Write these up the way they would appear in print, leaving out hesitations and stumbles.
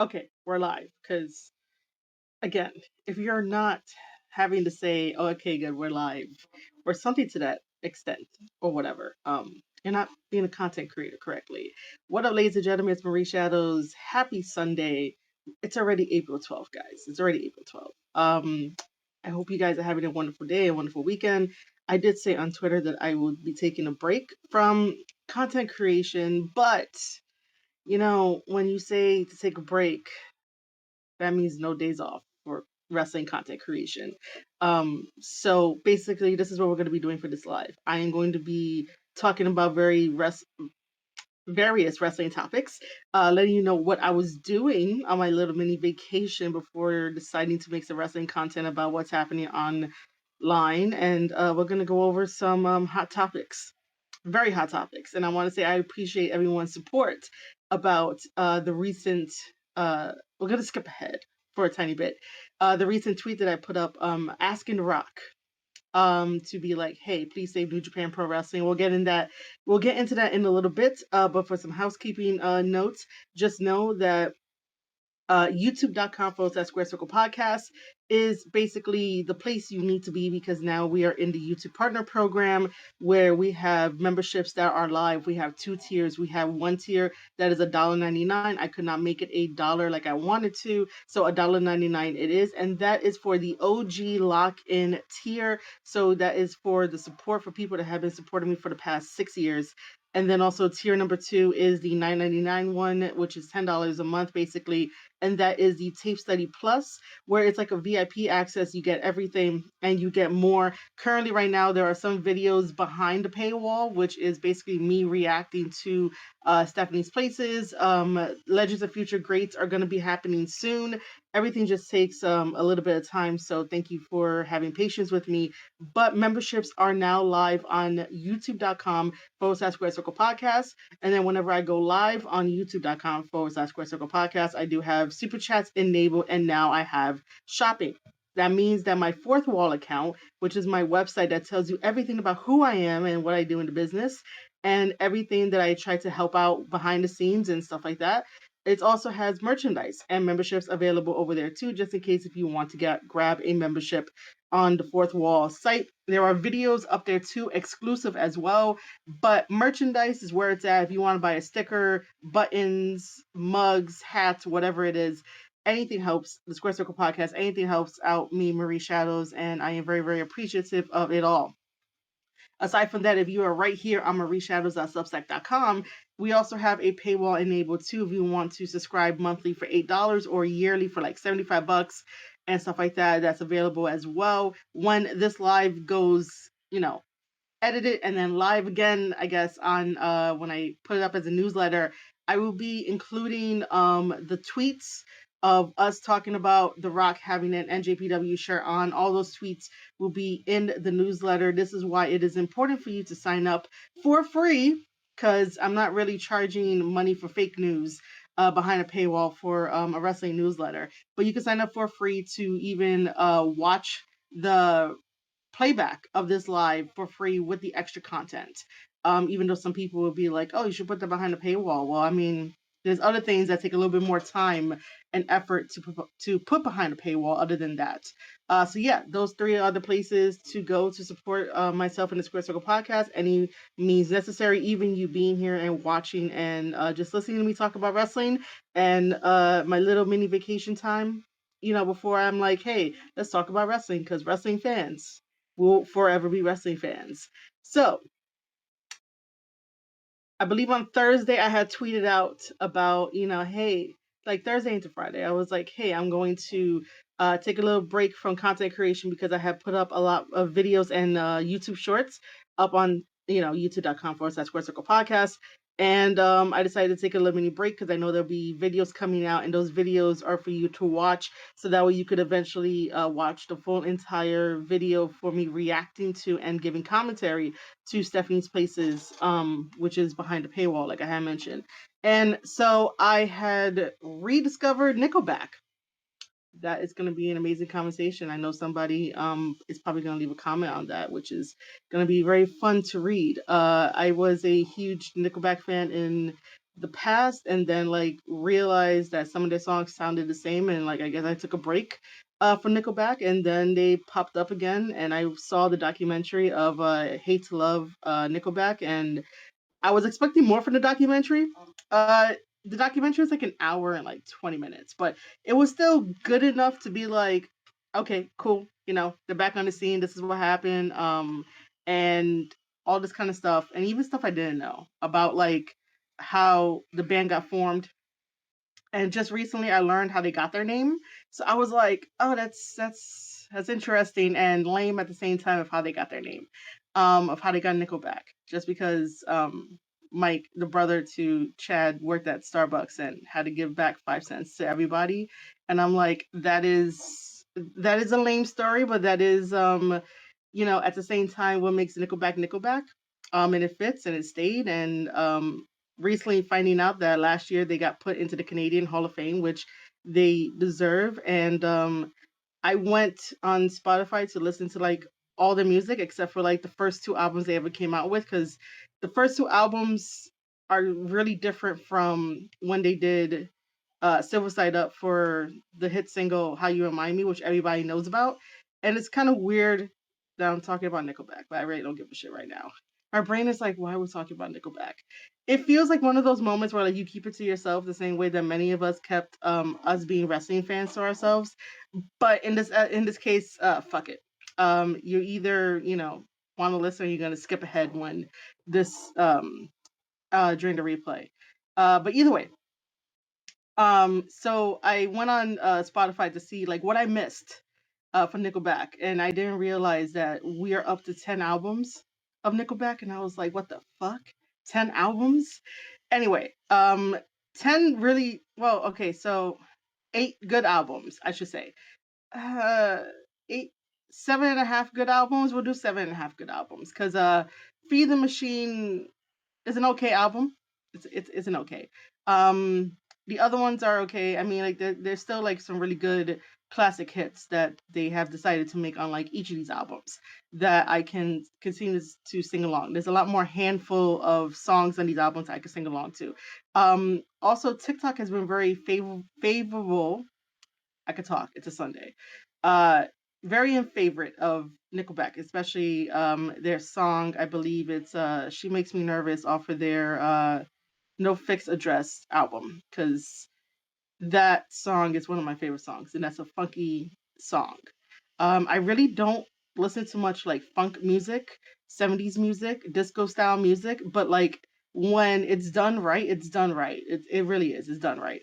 Okay, we're live. Because again, if you're not having to say, "Oh, okay, good, we're live," or something to that extent, or whatever, you're not being a content creator correctly. What up, ladies and gentlemen? It's Marie Shadows. Happy Sunday. It's already April 12th, guys. It's already April 12th. I hope you guys are having a wonderful day, a wonderful weekend. I did say on Twitter that I would be taking a break from content creation, but when you say to take a break, that means no days off for wrestling content creation. So basically, this is what we're going to be doing for this live. I am going to be talking about various wrestling topics, letting you know what I was doing on my little mini vacation before deciding to make some wrestling content about what's happening online. And we're going to go over some hot topics, very hot topics. And I want to say I appreciate everyone's support about the recent. We're gonna skip ahead for a tiny bit. The recent tweet that I put up, asking The Rock, to be like, "Hey, please save New Japan Pro Wrestling." We'll get in that. We'll get into that in a little bit. But for some housekeeping notes, just know that youtube.com/Square Circle Podcast is basically the place you need to be, because now we are in the YouTube Partner Program, where we have memberships that are live. We have two tiers. We have one tier that is $1.99. I could not make it $1 like I wanted to, so $1.99 it is, and that is for the OG lock-in tier. So that is for the support for people that have been supporting me for the past 6 years. And then also tier number 2 is the $9.99 one, which is $10 a month basically, and that is the Tape Study Plus, where it's like a VIP access. You get everything and you get more. Currently, right now, there are some videos behind the paywall, which is basically me reacting to Stephanie's Places. Legends of Future Greats are going to be happening soon. Everything just takes a little bit of time, so thank you for having patience with me. But memberships are now live on youtube.com/Square Circle Podcast. And then whenever I go live on youtube.com/Square Circle Podcast, I do have super chats enabled, and now I have shopping. That means that my fourth wall account, which is my website that tells you everything about who I am and what I do in the business, and everything that I try to help out behind the scenes and stuff like that, it also has merchandise and memberships available over there too, just in case if you want to grab a membership on the Fourth Wall site. There are videos up there too, exclusive as well, but merchandise is where it's at. If you want to buy a sticker, buttons, mugs, hats, whatever it is, anything helps. The Square Circle Podcast, anything helps out me, Marie Shadows, and I am very, very appreciative of it all. Aside from that, if you are right here on marieshadows.substack.com, we also have a paywall enabled too if you want to subscribe monthly for $8 or yearly for like $75 and stuff like that. That's available as well. When this live goes, edited and then live again, I guess, on when I put it up as a newsletter, I will be including the tweets of us talking about The Rock having an NJPW shirt on. All those tweets will be in the newsletter. This is why it is important for you to sign up for free, because I'm not really charging money for fake news behind a paywall for a wrestling newsletter. But you can sign up for free to even watch the playback of this live for free with the extra content. Even though some people will be like, "Oh, you should put that behind a paywall." Well, I mean, there's other things that take a little bit more time and effort to put behind a paywall other than that. So yeah, those three are the places to go to support myself and the Square Circle Podcast. Any means necessary, even you being here and watching and just listening to me talk about wrestling and my little mini vacation time. Before I'm like, "Hey, let's talk about wrestling," because wrestling fans will forever be wrestling fans. So I believe on Thursday I had tweeted out about, hey, like Thursday into Friday, I was like, hey, I'm going to take a little break from content creation because I have put up a lot of videos and YouTube shorts up on, youtube.com/Square Circle Podcast. And I decided to take a little mini break because I know there'll be videos coming out, and those videos are for you to watch. So that way you could eventually watch the full entire video for me reacting to and giving commentary to Stephanie's Places, which is behind the paywall, like I had mentioned. And so I had rediscovered Nickelback. That is going to be an amazing conversation. I know somebody is probably going to leave a comment on that, which is going to be very fun to read. I was a huge Nickelback fan in the past, and then like realized that some of their songs sounded the same, and like I guess I took a break for Nickelback, and then they popped up again, and I saw the documentary of Hate to Love Nickelback, and I was expecting more from the documentary. Uh, the documentary is like an hour and like 20 minutes, but it was still good enough to be like, okay, cool. You know, they're back on the scene. This is what happened. And all this kind of stuff, and even stuff I didn't know about, like how the band got formed, and just recently I learned how they got their name. So I was like, oh, that's interesting and lame at the same time of how they got their name, of how they got Nickelback. Just because Mike, the brother to Chad, worked at Starbucks and had to give back 5 cents to everybody, and I'm like, that is a lame story, but that is at the same time what makes Nickelback Nickelback. And it fits and it stayed, and recently finding out that last year they got put into the Canadian Hall of Fame, which they deserve. And I went on Spotify to listen to like all the music except for like the first two albums they ever came out with, because the first two albums are really different from when they did Silver Side Up for the hit single How You Remind Me, which everybody knows about. And it's kind of weird that I'm talking about Nickelback, but I really don't give a shit right now. My brain is like, why are we talking about Nickelback? It feels like one of those moments where like you keep it to yourself the same way that many of us kept us being wrestling fans to ourselves. But in this case, fuck it. You either want to listen, or you're gonna skip ahead when this during the replay. But either way, so I went on Spotify to see like what I missed from Nickelback, and I didn't realize that we are up to 10 albums of Nickelback, and I was like, what the fuck, 10 albums? Anyway, 10 really well. Okay, so 8 good albums, I should say. Uh, eight, 7.5 good albums. We'll do 7.5 good albums because Feed the Machine is an okay album. It's an okay. Um, the other ones are okay. I mean, like there's still like some really good classic hits that they have decided to make on like each of these albums that I can continue to sing along. There's a lot more handful of songs on these albums I can sing along to. Also, TikTok has been very favorable. I could talk. It's a Sunday. Uh, Very in favorite of Nickelback, especially their song. I believe it's "She Makes Me Nervous" off of their No Fixed Address album, because that song is one of my favorite songs, and that's a funky song. I really don't listen to much like funk music, 70s music, disco style music, but like when it's done right, it's done right. It really is. It's done right.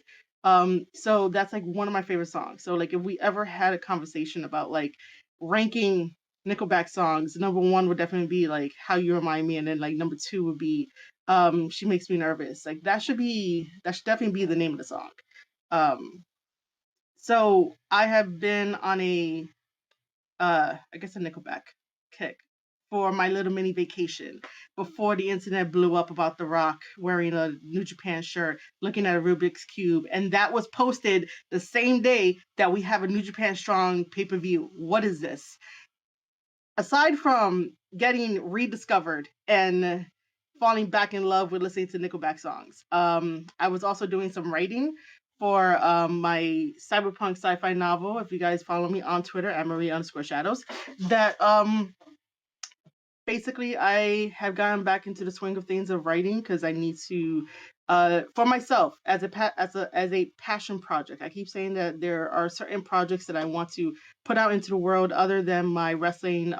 So that's like one of my favorite songs. So like if we ever had a conversation about like ranking Nickelback songs, number one would definitely be like How You Remind Me, and then like number two would be She Makes Me Nervous. Like that should definitely be the name of the song. Um, so I have been on I guess a Nickelback kick for my little mini vacation before the internet blew up about The Rock wearing a New Japan shirt, looking at a Rubik's Cube. And that was posted the same day that we have a New Japan Strong pay-per-view. What is this? Aside from getting rediscovered and falling back in love with listening to Nickelback songs, I was also doing some writing for my cyberpunk sci-fi novel. If you guys follow me on Twitter at Marie_Shadows, that basically I have gotten back into the swing of things of writing because I need to for myself as a passion project. I keep saying that there are certain projects that I want to put out into the world other than my wrestling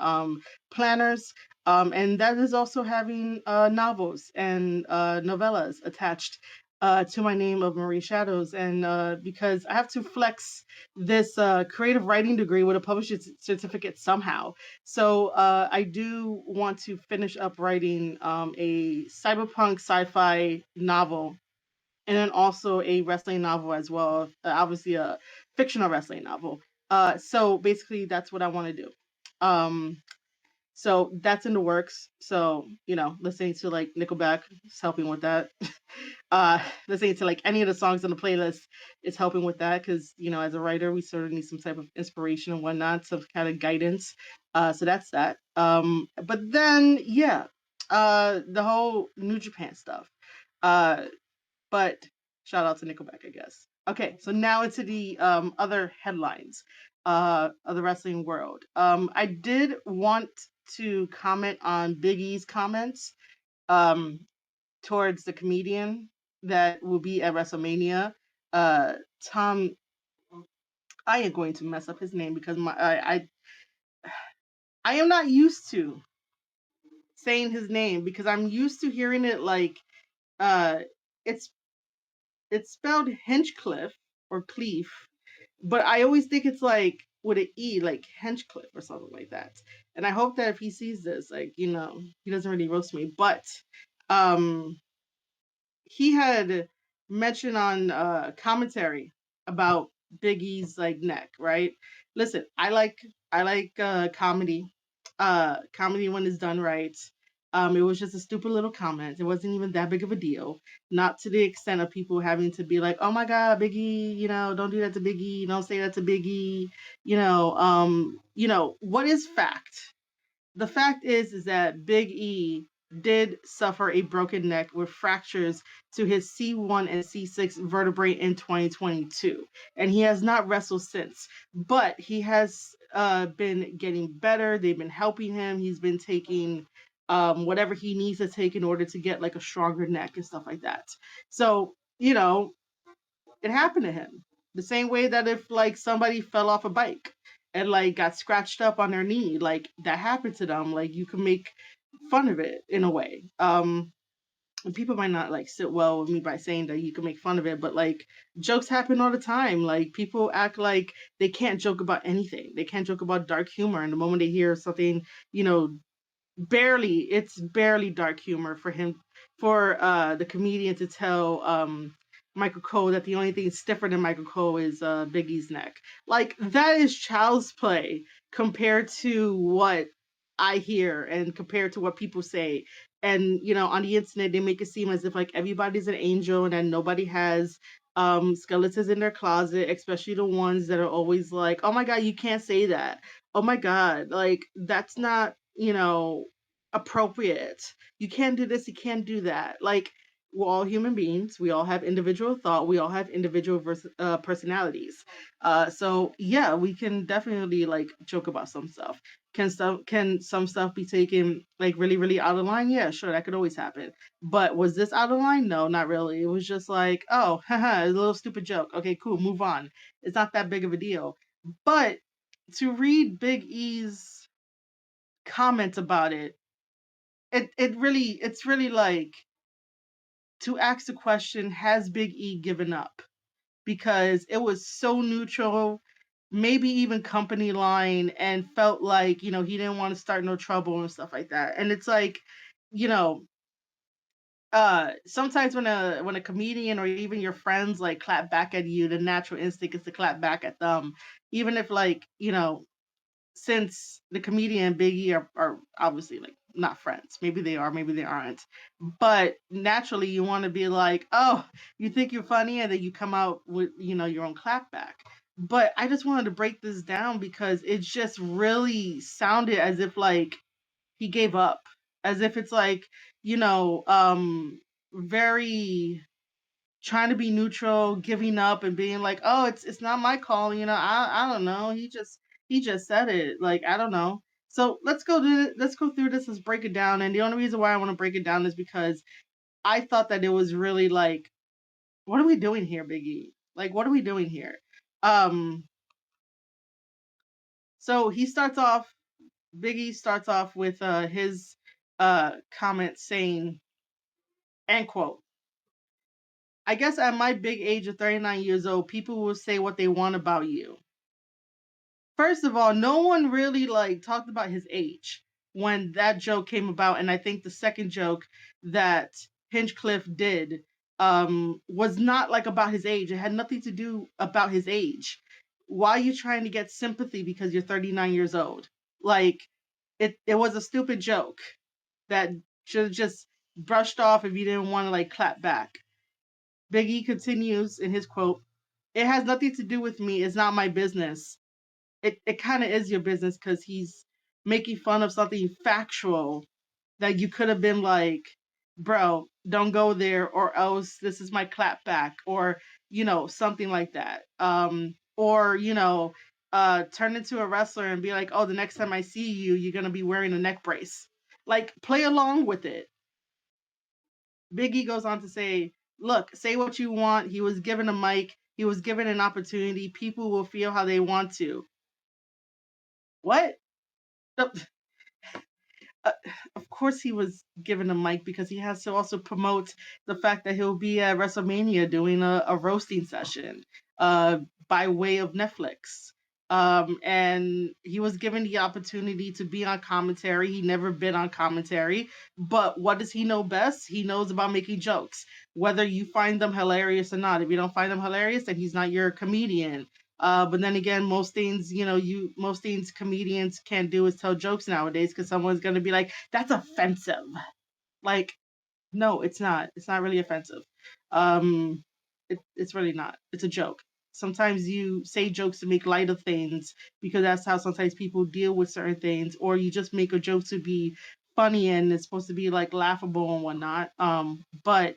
planners. And that is also having novels and novellas attached to my name of Marie Shadows. And because I have to flex this creative writing degree with a publishing certificate somehow. So I do want to finish up writing a cyberpunk sci-fi novel, and then also a wrestling novel as well. Obviously, a fictional wrestling novel. So basically, that's what I want to do. Um, so that's in the works. So listening to like Nickelback is helping with that. Listening to like any of the songs on the playlist is helping with that because as a writer we sort of need some type of inspiration and whatnot, some kind of guidance. So that's that. But then the whole New Japan stuff. Uh, But shout out to Nickelback, I guess. Okay, so now into the other headlines of the wrestling world. I did want to comment on Big E's comments um, towards the comedian that will be at WrestleMania. Uh, Tom, I am going to mess up his name because I am not used to saying his name because I'm used to hearing it like uh, it's it's spelled Hinchcliffe or Cleef, but I always think it's like with an E, like Hinchcliffe or something like that. And I hope that if he sees this, like, he doesn't really roast me. But um he had mentioned on commentary about Biggie's like neck, right? Listen, I like comedy. Comedy when it's done right. It was just a stupid little comment. It wasn't even that big of a deal. Not to the extent of people having to be like, "Oh my God, Biggie, don't do that to Biggie. Don't say that to Biggie." What is fact? The fact is that Big E did suffer a broken neck with fractures to his C1 and C6 vertebrae in 2022, and he has not wrestled since. But he has been getting better. They've been helping him. He's been taking whatever he needs to take in order to get like a stronger neck and stuff like that. So it happened to him. The same way that if like somebody fell off a bike and like got scratched up on their knee, like that happened to them. Like you can make fun of it in a way. And people might not like sit well with me by saying that you can make fun of it, but like jokes happen all the time. Like people act like they can't joke about anything. They can't joke about dark humor. And the moment they hear something, you know, it's barely dark humor for him for the comedian to tell Michael Cole that the only thing stiffer than Michael Cole is Biggie's neck. Like that is child's play compared to what I hear and compared to what people say. And on the internet they make it seem as if like everybody's an angel and that nobody has skeletons in their closet, especially the ones that are always like, "Oh my god, you can't say that. Oh my god, like that's not, appropriate. You can't do this, you can't do that." Like we're all human beings. We all have individual thought. We all have individual personalities. So yeah, we can definitely like joke about some stuff. Can some stuff be taken like really really out of line? Yeah, sure, that could always happen. But was this out of line? No, not really. It was just like, oh, haha, a little stupid joke. Okay, cool, move on. It's not that big of a deal. But to read Big E's comments about it's really like to ask the question, has Big E given up? Because it was so neutral, maybe even company line, and felt like, he didn't want to start no trouble and stuff like that. And it's like, you know, sometimes when a comedian or even your friends like clap back at you, the natural instinct is to clap back at them. Even if like, since the comedian and Biggie are obviously like not friends. Maybe they are, maybe they aren't. But naturally you want to be like, oh, you think you're funny, and then you come out with, your own clapback. But I just wanted to break this down because it just really sounded as if like he gave up. As if it's like, very trying to be neutral, giving up, and being like, "Oh, it's not my call." I don't know. He just said it. Like I don't know. So let's go through this. Let's break it down. And the only reason why I want to break it down is because I thought that it was really like, what are we doing here, Biggie? Like, what are we doing here? Um. So Biggie starts off with his comment saying, end quote. "I guess at my big age of 39 years old, people will say what they want about you." First of all, no one really like talked about his age when that joke came about, and I think the second joke that Hinchcliffe did was not like about his age. It had nothing to do about his age. Why are you trying to get sympathy because you're 39 years old? Like it was a stupid joke that should have just brushed off if you didn't want to like clap back. Biggie continues in his quote, "It has nothing to do with me. It's not my business." It kind of is your business because he's making fun of something factual that you could have been like, bro, don't go there, or else this is my clap back, or something like that. Or turn into a wrestler and be like, oh, the next time I see you, you're gonna be wearing a neck brace. Like, play along with it. Biggie goes on to say, look, say what you want. He was given a mic, he was given an opportunity. People will feel how they want to. What? uh, of course he was given a mic because he has to also promote the fact that he'll be at WrestleMania doing a roasting session uh, by way of Netflix. And he was given the opportunity to be on commentary. He never been on commentary, but what does he know best? He knows about making jokes, whether you find them hilarious or not. If you don't find them hilarious, then he's not your comedian. But then again, most things, most things comedians can't do is tell jokes nowadays because someone's gonna be like, "That's offensive." Like, no, it's not. It's not really offensive. Um, it's really not. It's a joke. Sometimes you say jokes to make light of things because that's how sometimes people deal with certain things, or you just make a joke to be funny and it's supposed to be like laughable and whatnot. But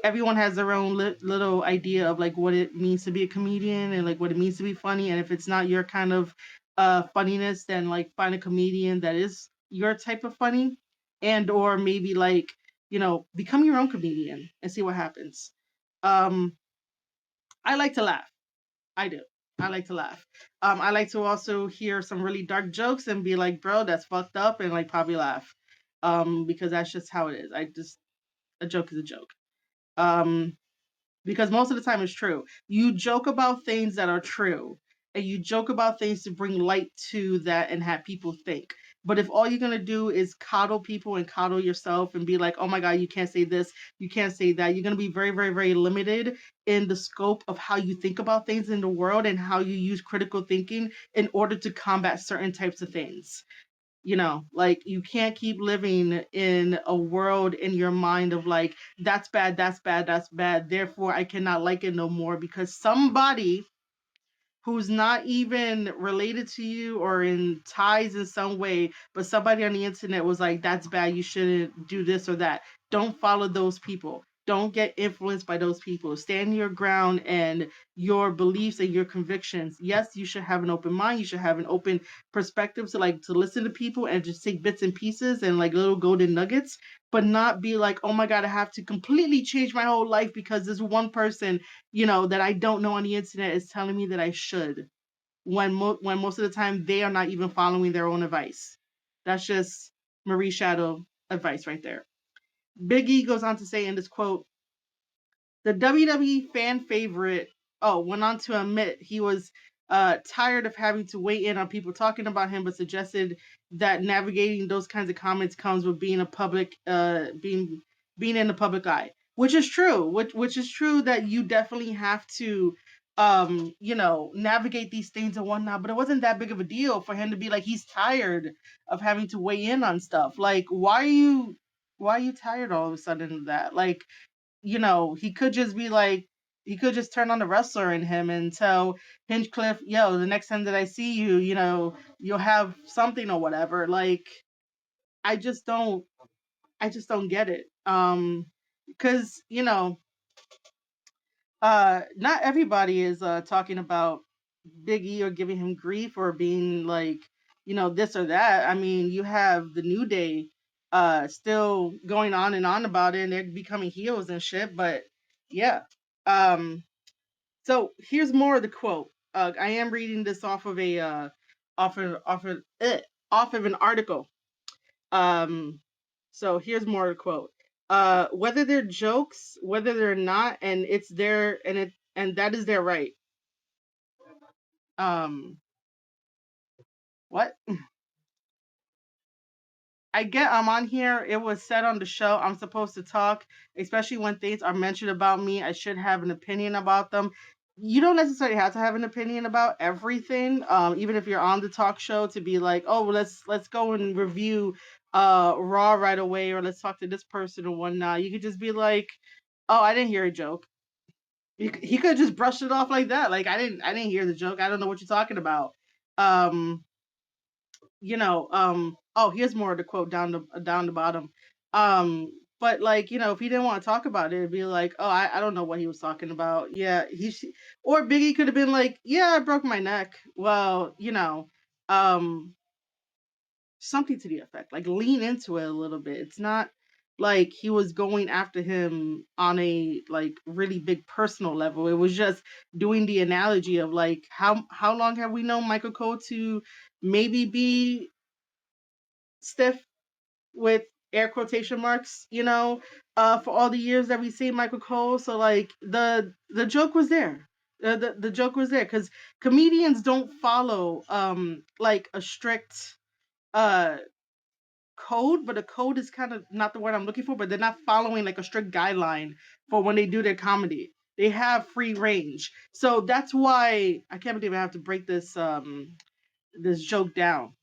everyone has their own little idea of like what it means to be a comedian and like what it means to be funny. And if it's not your kind of funniness, then like find a comedian that is your type of funny, and or maybe like become your own comedian and see what happens. Um, I like to laugh. I do. I like to laugh. I like to also hear some really dark jokes and be like, bro, that's fucked up, and like probably laugh. Because that's just how it is. A joke is a joke. Um, because most of the time it's true. You joke about things that are true, and you joke about things to bring light to that and have people think. But if all you're gonna do is coddle people and coddle yourself and be like, oh my god, you can't say this, you can't say that, you're gonna be very, very, very limited in the scope of how you think about things in the world and how you use critical thinking in order to combat certain types of things. Like, you can't keep living in a world in your mind of like, that's bad, that's bad, that's bad, therefore I cannot like it no more because somebody who's not even related to you or in ties in some way, but somebody on the internet was like, that's bad, you shouldn't do this or that. Don't follow those people. Don't get influenced by those people. Stand your ground and your beliefs and your convictions. Yes, you should have an open mind. You should have an open perspective to listen to people and just take bits and pieces and like little golden nuggets, but not be like, oh my God, I have to completely change my whole life because this one person that I don't know on the internet is telling me that I should, when most of the time they are not even following their own advice. That's just Marie Shadow advice right there. Biggie goes on to say in this quote, the WWE fan favorite, went on to admit he was tired of having to weigh in on people talking about him, but suggested that navigating those kinds of comments comes with being a public, being in the public eye, which is true. Which is true that you definitely have to, navigate these things and whatnot. But it wasn't that big of a deal for him to be like he's tired of having to weigh in on stuff. Like, why are you tired all of a sudden of that? Like, he could just be like, he could just turn on the wrestler in him and tell Hinchcliffe, yo, the next time that I see you, you'll have something or whatever. Like, I just don't, I just don't get it. Because, not everybody is talking about Big E or giving him grief or being like, this or that. I mean, you have the New Day still going on and on about it, and they're becoming heels and shit. But yeah. Um, so here's more of the quote. I am reading this off of a off of an article. Um, so here's more of the quote. Whether they're jokes, whether they're not, and it's their and that is their right. Um, what? I get I'm on here. It was said on the show I'm supposed to talk, especially when things are mentioned about me. I should have an opinion about them. You don't necessarily have to have an opinion about everything. Even if you're on the talk show, to be like, oh, let's go and review Raw right away, or let's talk to this person or whatnot. You could just be like, oh, I didn't hear a joke. He could just brush it off like that. Like, I didn't hear the joke. I don't know what you're talking about. Um, oh, here's more of the quote down the bottom. But like, if he didn't want to talk about it, it'd be like, oh, I don't know what he was talking about. Yeah, or Biggie could have been like, yeah, I broke my neck. Well, um, something to the effect. Like lean into it a little bit. It's not like he was going after him on a like really big personal level. It was just doing the analogy of like how long have we known Michael Cole to maybe be stiff with air quotation marks, for all the years that we see Michael Cole. So like the joke was there. The joke was there because comedians don't follow like a strict uh code, but a code is kind of not the word I'm looking for, but they're not following like a strict guideline for when they do their comedy. They have free range. So that's why I can't believe I have to break this joke down.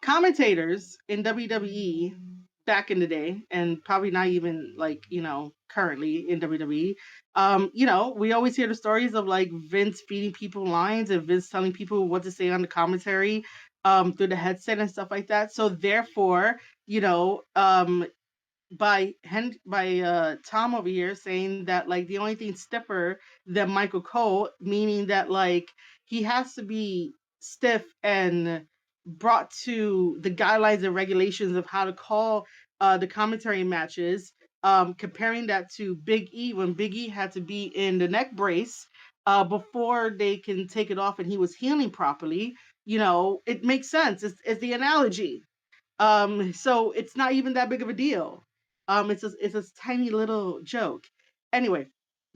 Commentators in WWE back in the day, and probably not even like, currently in WWE, we always hear the stories of like Vince feeding people lines and Vince telling people what to say on the commentary through the headset and stuff like that. So therefore, by Tom over here saying that like the only thing stiffer than Michael Cole, meaning that like he has to be stiff and brought to the guidelines and regulations of how to call the commentary matches. Comparing that to Big E when Big E had to be in the neck brace before they can take it off and he was healing properly. It makes sense. It's the analogy. So it's not even that big of a deal. It's a tiny little joke. Anyway,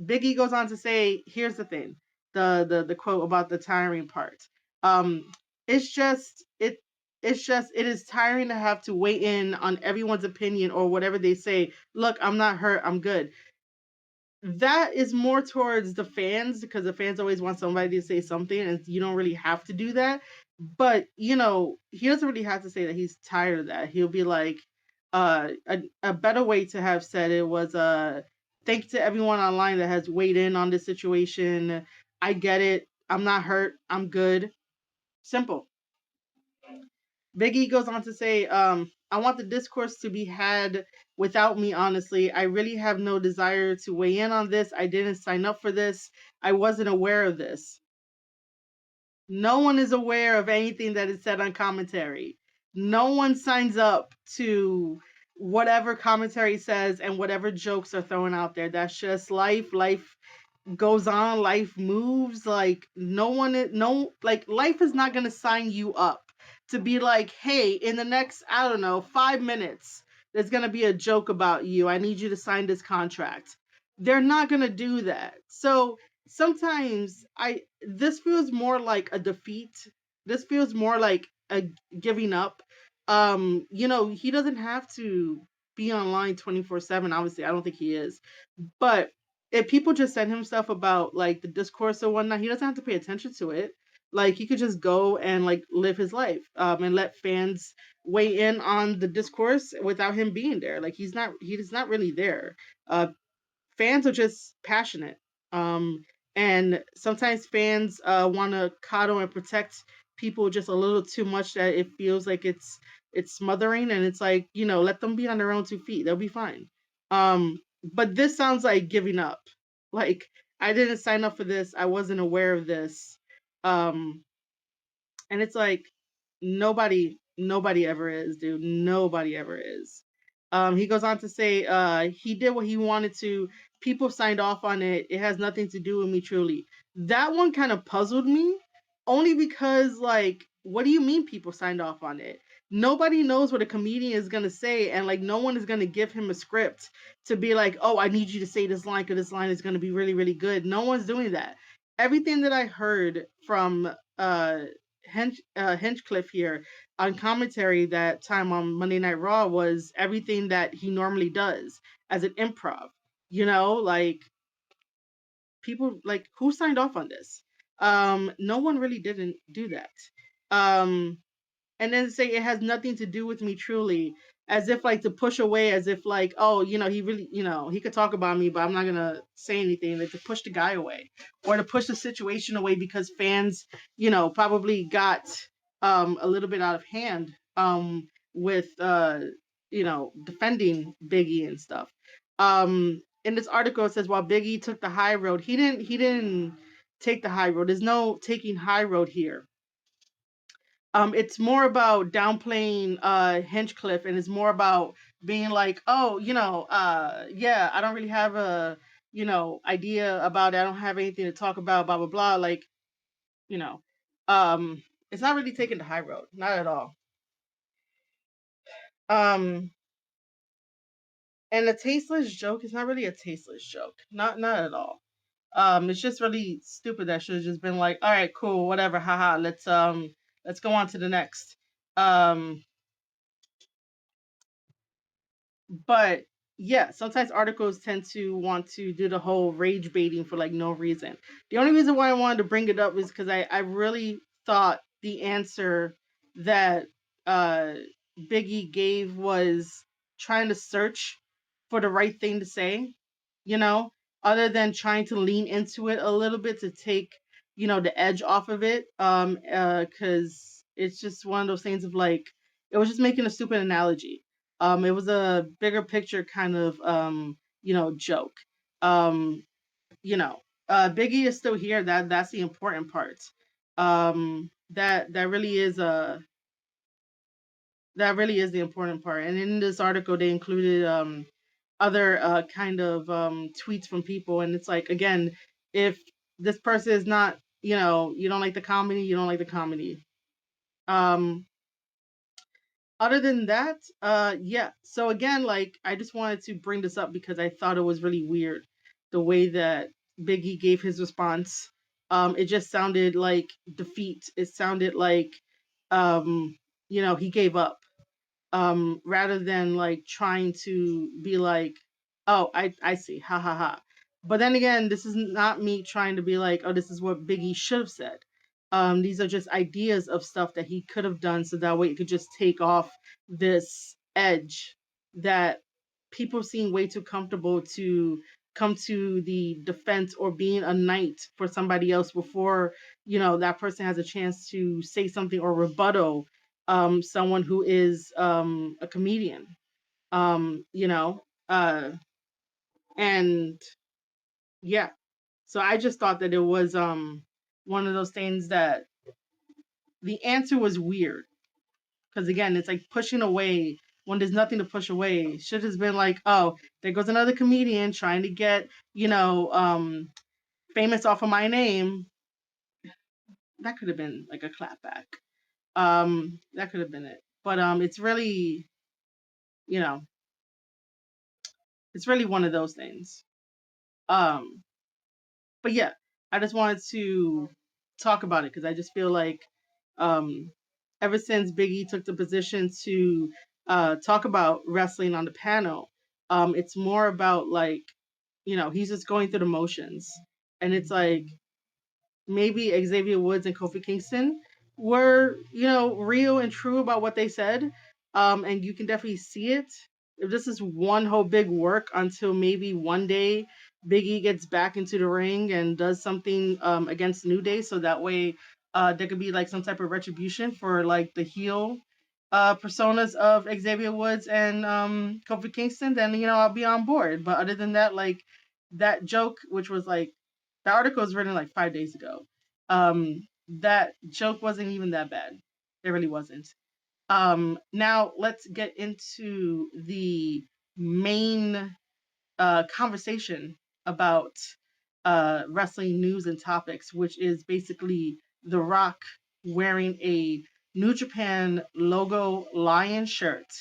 Biggie goes on to say, here's the thing, the quote about the tiring part. Um, it's just it is tiring to have to weigh in on everyone's opinion or whatever they say. Look, I'm not hurt, I'm good. That is more towards the fans because the fans always want somebody to say something and you don't really have to do that. But, he doesn't really have to say that he's tired of that. He'll be like, a better way to have said it was, thanks to everyone online that has weighed in on this situation. I get it. I'm not hurt. I'm good. Simple. Biggie goes on to say, I want the discourse to be had without me, honestly. I really have no desire to weigh in on this. I didn't sign up for this. I wasn't aware of this. No one is aware of anything that is said on commentary. No one signs up to whatever commentary says and whatever jokes are thrown out there. That's just life. Life goes on, life moves. Like life is not going to sign you up to be like, hey, in the next, I don't know, 5 minutes there's going to be a joke about you, I need you to sign this contract. They're not going to do that. So sometimes this feels more like a defeat. This feels more like a giving up. He doesn't have to be online 24/7. Obviously, I don't think he is. But if people just send him stuff about like the discourse or whatnot, he doesn't have to pay attention to it. Like he could just go and like live his life, and let fans weigh in on the discourse without him being there. Like he's not really there. Fans are just passionate. And sometimes fans want to coddle and protect people just a little too much that it feels like it's smothering, and it's like, let them be on their own 2 feet, they'll be fine. But this sounds like giving up. Like, I didn't sign up for this, I wasn't aware of this. And it's like nobody ever is, dude. Nobody ever is. He goes on to say, he did what he wanted to. People signed off on it. It has nothing to do with me, truly. That one kind of puzzled me, only because, like, what do you mean people signed off on it? Nobody knows what a comedian is gonna say, and like, no one is gonna give him a script to be like, oh, I need you to say this line because this line is gonna be really, really good. No one's doing that. Everything that I heard from Hinchcliffe here on commentary that time on Monday Night Raw was everything that he normally does as an improv. Like, people, like, who signed off on this? No one really didn't do that. Um, and then say it has nothing to do with me, truly, as if like to push away, as if like, oh, he really, he could talk about me, but I'm not gonna say anything, like to push the guy away or to push the situation away because fans, probably got a little bit out of hand with defending Biggie and stuff. In this article, it says while Biggie took the high road, he didn't take the high road. There's no taking high road here. It's more about downplaying Hinchcliffe, and it's more about being like, oh, yeah, I don't really have a idea about it. I don't have anything to talk about, blah blah blah. Like, you know, um, it's not really taking the high road, not at all. Um, and a tasteless joke is not really a tasteless joke, not at all. It's just really stupid. That should have just been like, all right, cool, whatever, haha. Let's go on to the next. Um, but yeah, sometimes articles tend to want to do the whole rage baiting for like no reason. The only reason why I wanted to bring it up is because I really thought the answer that uh Biggie gave was trying to search for the right thing to say, you know, other than trying to lean into it a little bit to take, the edge off of it. Cause it's just one of those things of like, it was just making a stupid analogy. It was a bigger picture kind of, joke. Um, you know, Biggie is still here. That's the important part. That really is that really is the important part. And in this article, they included other kind of tweets from people, and it's like, again, if this person is not, you don't like the comedy, you don't like the comedy. Um, Other than that, yeah. So again, like, I just wanted to bring this up because I thought it was really weird the way that Biggie gave his response. It just sounded like defeat. It sounded like, he gave up, rather than like trying to be like, oh, I see, ha ha ha. But then again, this is not me trying to be like, oh, this is what Biggie should have said. These are just ideas of stuff that he could have done, so that way it could just take off this edge that people seem way too comfortable to come to the defense or being a knight for somebody else before that person has a chance to say something or rebuttal someone who is a comedian. um you know uh and yeah, so I just thought that it was one of those things that the answer was weird, because again, it's like pushing away when there's nothing to push away. Should have been like, oh, there goes another comedian trying to get famous off of my name. That could have been like a clapback. That could have been it. But it's really, you know it's really one of those things. um but yeah, I just wanted to talk about it because I just feel like, um, ever since Biggie took the position to talk about wrestling on the panel, it's more about like, he's just going through the motions, and it's like maybe Xavier Woods and Kofi Kingston were, real and true about what they said. And you can definitely see it. If this is one whole big work until maybe one day Biggie gets back into the ring and does something against New Day, so that way there could be like some type of retribution for like the heel personas of Xavier Woods and Kofi Kingston, then I'll be on board. But other than that, like, that joke, which was like, the article was written like 5 days ago. That joke wasn't even that bad. It really wasn't. Now let's get into the main conversation about wrestling news and topics, which is basically The Rock wearing a New Japan logo lion shirt.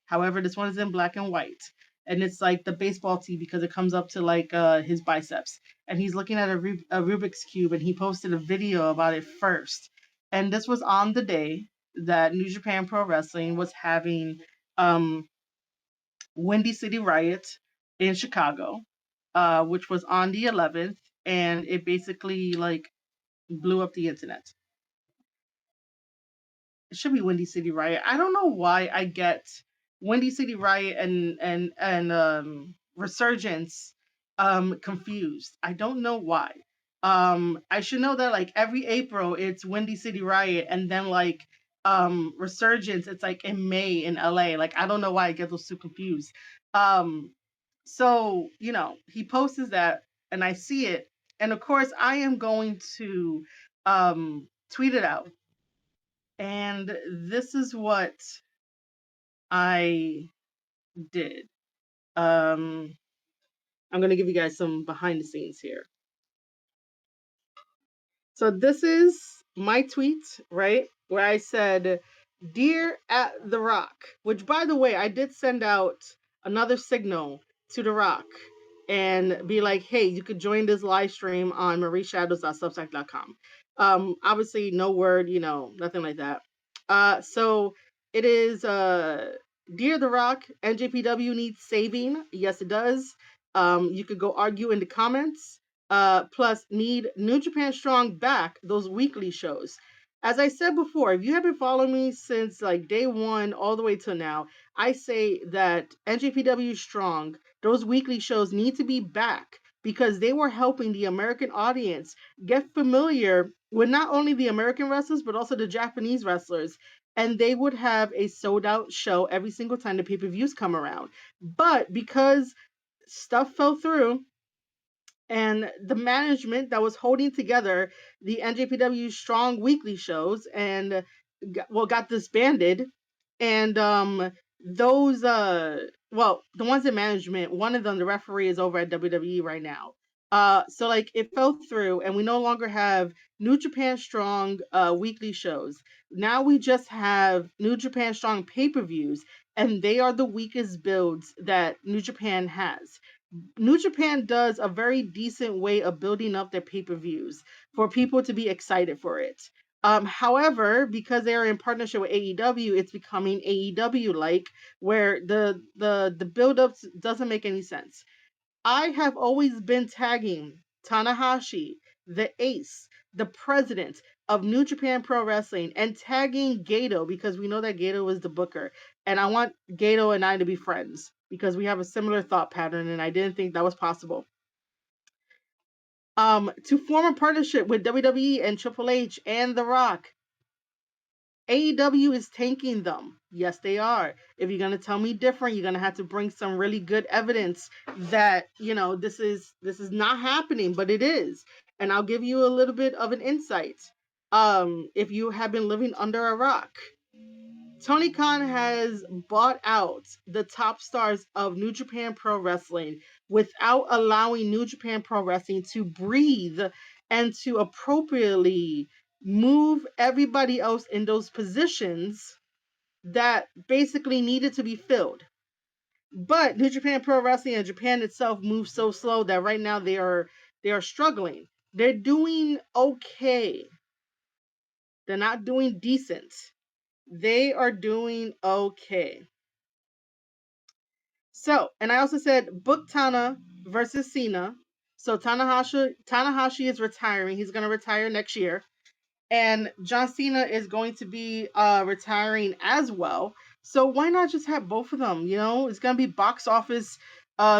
However, this one is in black and white. And it's like the baseball tee because it comes up to like his biceps. And he's looking at a Rubik's Cube, and he posted a video about it first. And this was on the day that New Japan Pro Wrestling was having um, Windy City Riot in Chicago, which was on the 11th, and it basically like blew up the internet. It should be Windy City Riot. I don't know why I get Windy City Riot and Resurgence confused. I don't know why. I should know that like every April it's Windy City Riot, and then like resurgence. It's like in May in LA. Like I don't know why I get those two confused. Um, so he posts that, and I see it, and of course I am going to tweet it out. And this is what I did. I'm going to give you guys some behind the scenes here. So this is my tweet, right? Where I said, "Dear at the Rock," which by the way, I did send out another signal to the Rock and be like, "Hey, you could join this live stream on marieshadows.substack.com." Obviously no word, nothing like that. So it is Dear the Rock, NJPW needs saving. Yes, it does. You could go argue in the comments. Plus, need New Japan Strong back, those weekly shows. As I said before, if you have been following me since like day one all the way till now, I say that NJPW Strong, those weekly shows need to be back because they were helping the American audience get familiar with not only the American wrestlers, but also the Japanese wrestlers. And they would have a sold out show every single time the pay per views come around. But because stuff fell through, and the management that was holding together the NJPW Strong weekly shows and got disbanded, and those the ones in management, one of them, the referee, is over at WWE right now. So like it fell through, and we no longer have New Japan Strong weekly shows. Now we just have New Japan Strong pay-per-views, and they are the weakest builds that New Japan has. New Japan does a very decent way of building up their pay-per-views for people to be excited for it. However, because they are in partnership with AEW, it's becoming AEW like, where the build-ups doesn't make any sense. I have always been tagging Tanahashi, the ace, the president of New Japan Pro Wrestling, and tagging Gato because we know that Gato is the booker. And I want Gato and I to be friends because we have a similar thought pattern, and I didn't think that was possible. To form a partnership with WWE and Triple H and The Rock. AEW is tanking them. Yes, they are. If you're gonna tell me different, you're gonna have to bring some really good evidence that this is not happening, but it is. And I'll give you a little bit of an insight. If you have been living under a rock, Tony Khan has bought out the top stars of New Japan Pro Wrestling without allowing New Japan Pro Wrestling to breathe and to appropriately move everybody else in those positions that basically needed to be filled. But New Japan Pro Wrestling and Japan itself moves so slow that right now they are struggling. They're doing okay. They're not doing decent. They are doing okay. So, and I also said book Tana versus Cena. So Tanahashi is retiring. He's going to retire next year. And John Cena is going to be retiring as well. So why not just have both of them? It's going to be box office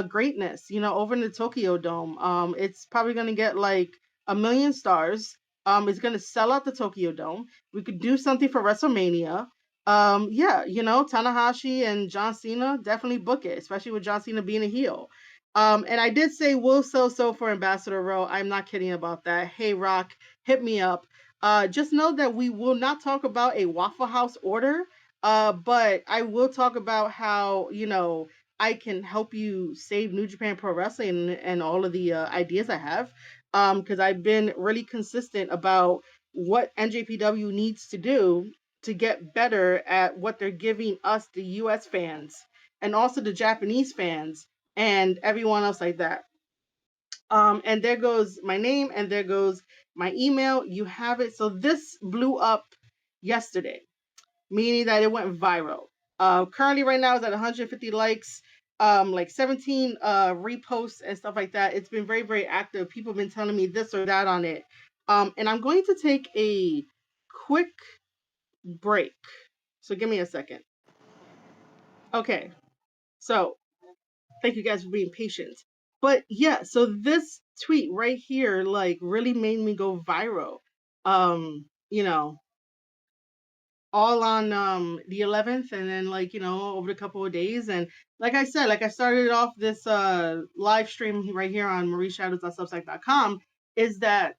greatness, over in the Tokyo Dome. It's probably going to get like 1 million stars. It's going to sell out the Tokyo Dome. We could do something for WrestleMania. Yeah, Tanahashi and John Cena, definitely book it, especially with John Cena being a heel. And I did say we'll so for Ambassador Row. I'm not kidding about that. Hey, Rock, hit me up. Just know that we will not talk about a Waffle House order, but I will talk about how, I can help you save New Japan Pro Wrestling and all of the ideas I have. Because I've been really consistent about what NJPW needs to do to get better at what they're giving us, the US fans, and also the Japanese fans, and everyone else like that. And there goes my name, and there goes my email. You have it. So this blew up yesterday, meaning that it went viral. Currently, right now, is at 150 likes, like 17 reposts and stuff like that. It's been very, very active. People have been telling me this or that on it. And I'm going to take a quick break. So give me a second. Okay. So thank you guys for being patient. But yeah, so this tweet right here, like, really made me go viral. You know, all on the 11th, and then like over the couple of days. And like I said, like I started off this live stream right here on marieshadows.substack.com, is that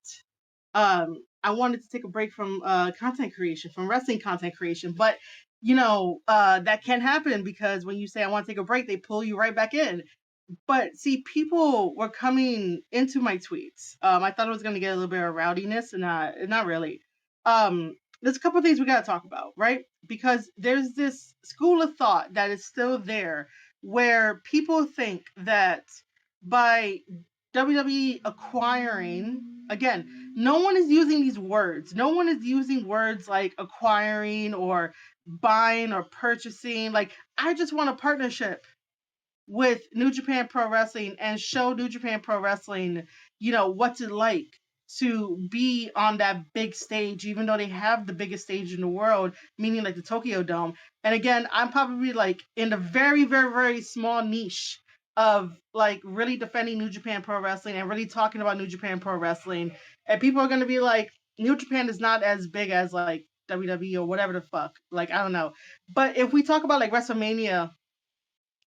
I wanted to take a break from content creation, from wrestling content creation. But that can't happen, because when you say I want to take a break, they pull you right back in. But see, people were coming into my tweets. I thought it was going to get a little bit of rowdiness, and not really. There's a couple of things we got to talk about, right? Because there's this school of thought that is still there, where people think that by WWE acquiring, again, no one is using these words. No one is using words like acquiring or buying or purchasing. Like, I just want a partnership with New Japan Pro Wrestling and show New Japan Pro Wrestling, what's it like to be on that big stage, even though they have the biggest stage in the world, meaning like the Tokyo Dome. And again, I'm probably like in the very, very, very small niche of like really defending New Japan Pro Wrestling and really talking about New Japan Pro Wrestling. And people are going to be like, New Japan is not as big as like WWE or whatever the fuck. Like, I don't know. But if we talk about like WrestleMania,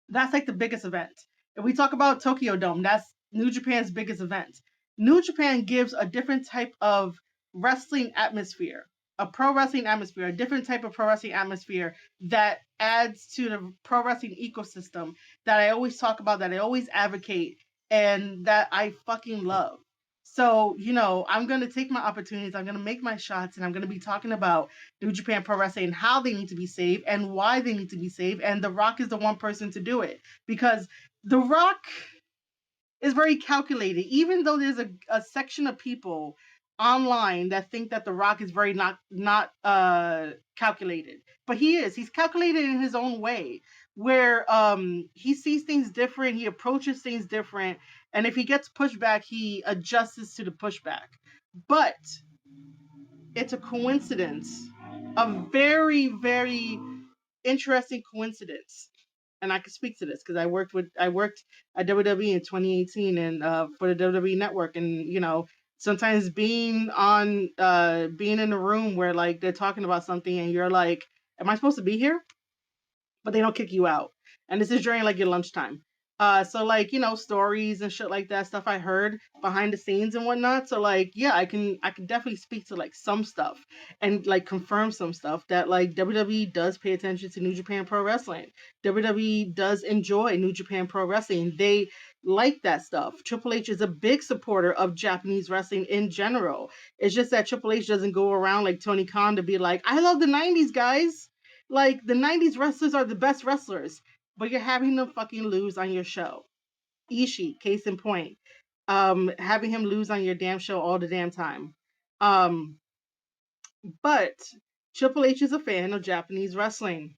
that's like the biggest event. If we talk about Tokyo Dome, that's New Japan's biggest event. New Japan gives a different type of wrestling atmosphere, a pro wrestling atmosphere, a different type of pro wrestling atmosphere that adds to the pro wrestling ecosystem that I always talk about, that I always advocate, and that I fucking love. So, I'm going to take my opportunities, I'm going to make my shots, and I'm going to be talking about New Japan Pro Wrestling and how they need to be saved and why they need to be saved. And The Rock is the one person to do it, because The Rock is very calculated. Even though there's a section of people online that think that The Rock is very not calculated, but he is. He's calculated in his own way, where he sees things different, he approaches things different, and if he gets pushback, he adjusts to the pushback. But it's a coincidence, a very, very interesting coincidence. And I can speak to this because I worked at WWE in 2018 and for the WWE network, and sometimes being in a room where like they're talking about something and you're like, am I supposed to be here? But they don't kick you out. And this is during like your lunchtime. So like, stories and shit like that, stuff I heard behind the scenes and whatnot. So like, yeah, I can definitely speak to like some stuff and like confirm some stuff that like WWE does pay attention to New Japan Pro Wrestling. WWE does enjoy New Japan Pro Wrestling. They like that stuff. Triple H is a big supporter of Japanese wrestling in general. It's just that Triple H doesn't go around like Tony Khan to be like, I love the 90s guys. Like, the 90s wrestlers are the best wrestlers, but you're having them fucking lose on your show. Ishii, case in point. Having him lose on your damn show all the damn time. Um, but Triple H is a fan of Japanese wrestling.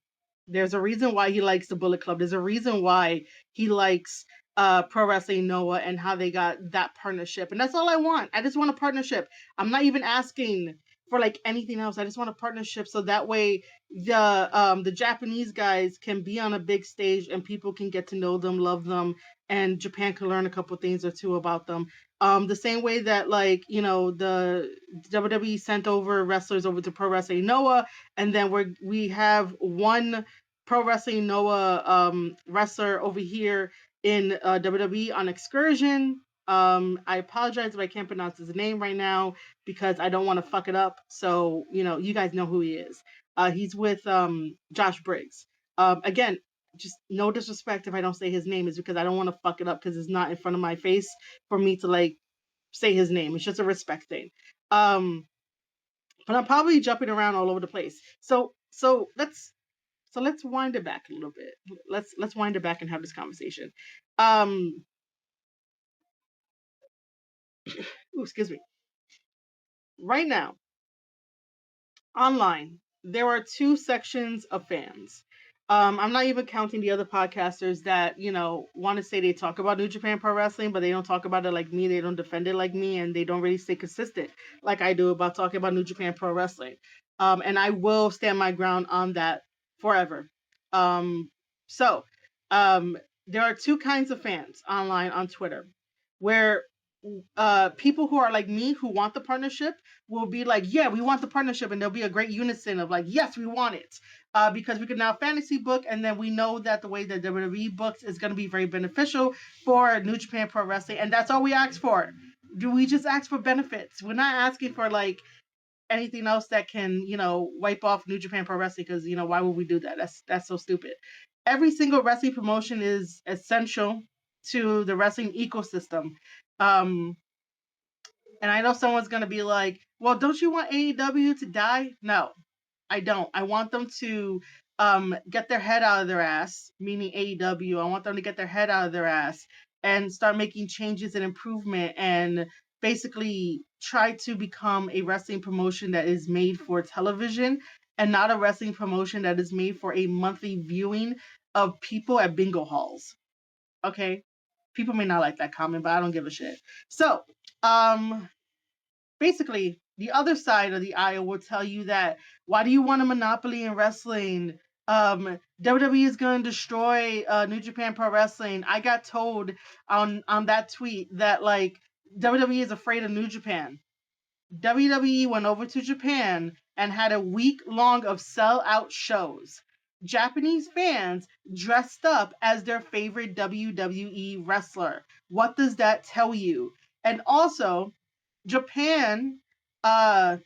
There's a reason why he likes the Bullet Club. There's a reason why he likes Pro Wrestling Noah and how they got that partnership. And that's all I want. I just want a partnership. I'm not even asking for like anything else. I just want a partnership so that way the Japanese guys can be on a big stage and people can get to know them, love them, and Japan can learn a couple things or two about them. The same way that like the WWE sent over wrestlers over to Pro Wrestling Noah, and then we have one Pro Wrestling Noah wrestler over here in WWE on excursion. I apologize if I can't pronounce his name right now because I don't want to fuck it up. So you guys know who he is. He's with Josh Briggs. Again, just no disrespect if I don't say his name, is because I don't want to fuck it up because it's not in front of my face for me to like say his name. It's just a respect thing. But I'm probably jumping around all over the place. So let's wind it back a little bit. Let's wind it back and have this conversation. Ooh, excuse me. Right now, online, there are two sections of fans. I'm not even counting the other podcasters that, want to say they talk about New Japan Pro Wrestling, but they don't talk about it like me. They don't defend it like me, and they don't really stay consistent like I do about talking about New Japan Pro Wrestling. And I will stand my ground on that forever. So, um, there are two kinds of fans online on Twitter, where people who are like me who want the partnership will be like, yeah, we want the partnership, and there'll be a great unison of like, yes, we want it, because we can now fantasy book, and then we know that the way that WWE books is going to be very beneficial for New Japan Pro Wrestling, and that's all we ask for. Do we just ask for benefits? We're not asking for like anything else that can, wipe off New Japan Pro Wrestling, because why would we do that? That's so stupid. Every single wrestling promotion is essential to the wrestling ecosystem. Um, and I know someone's gonna be like, "Well, don't you want AEW to die?" No, I don't. I want them to get their head out of their ass, meaning AEW. I want them to get their head out of their ass and start making changes and improvement, and basically try to become a wrestling promotion that is made for television and not a wrestling promotion that is made for a monthly viewing of people at bingo halls. Okay? People may not like that comment, but I don't give a shit. So, basically, the other side of the aisle will tell you that, why do you want a monopoly in wrestling? WWE is going to destroy New Japan Pro Wrestling. I got told on that tweet that like WWE is afraid of New Japan. WWE went over to Japan and had a week long of sell-out shows. Japanese fans dressed up as their favorite WWE wrestler. What does that tell you? And also, Japan, uh,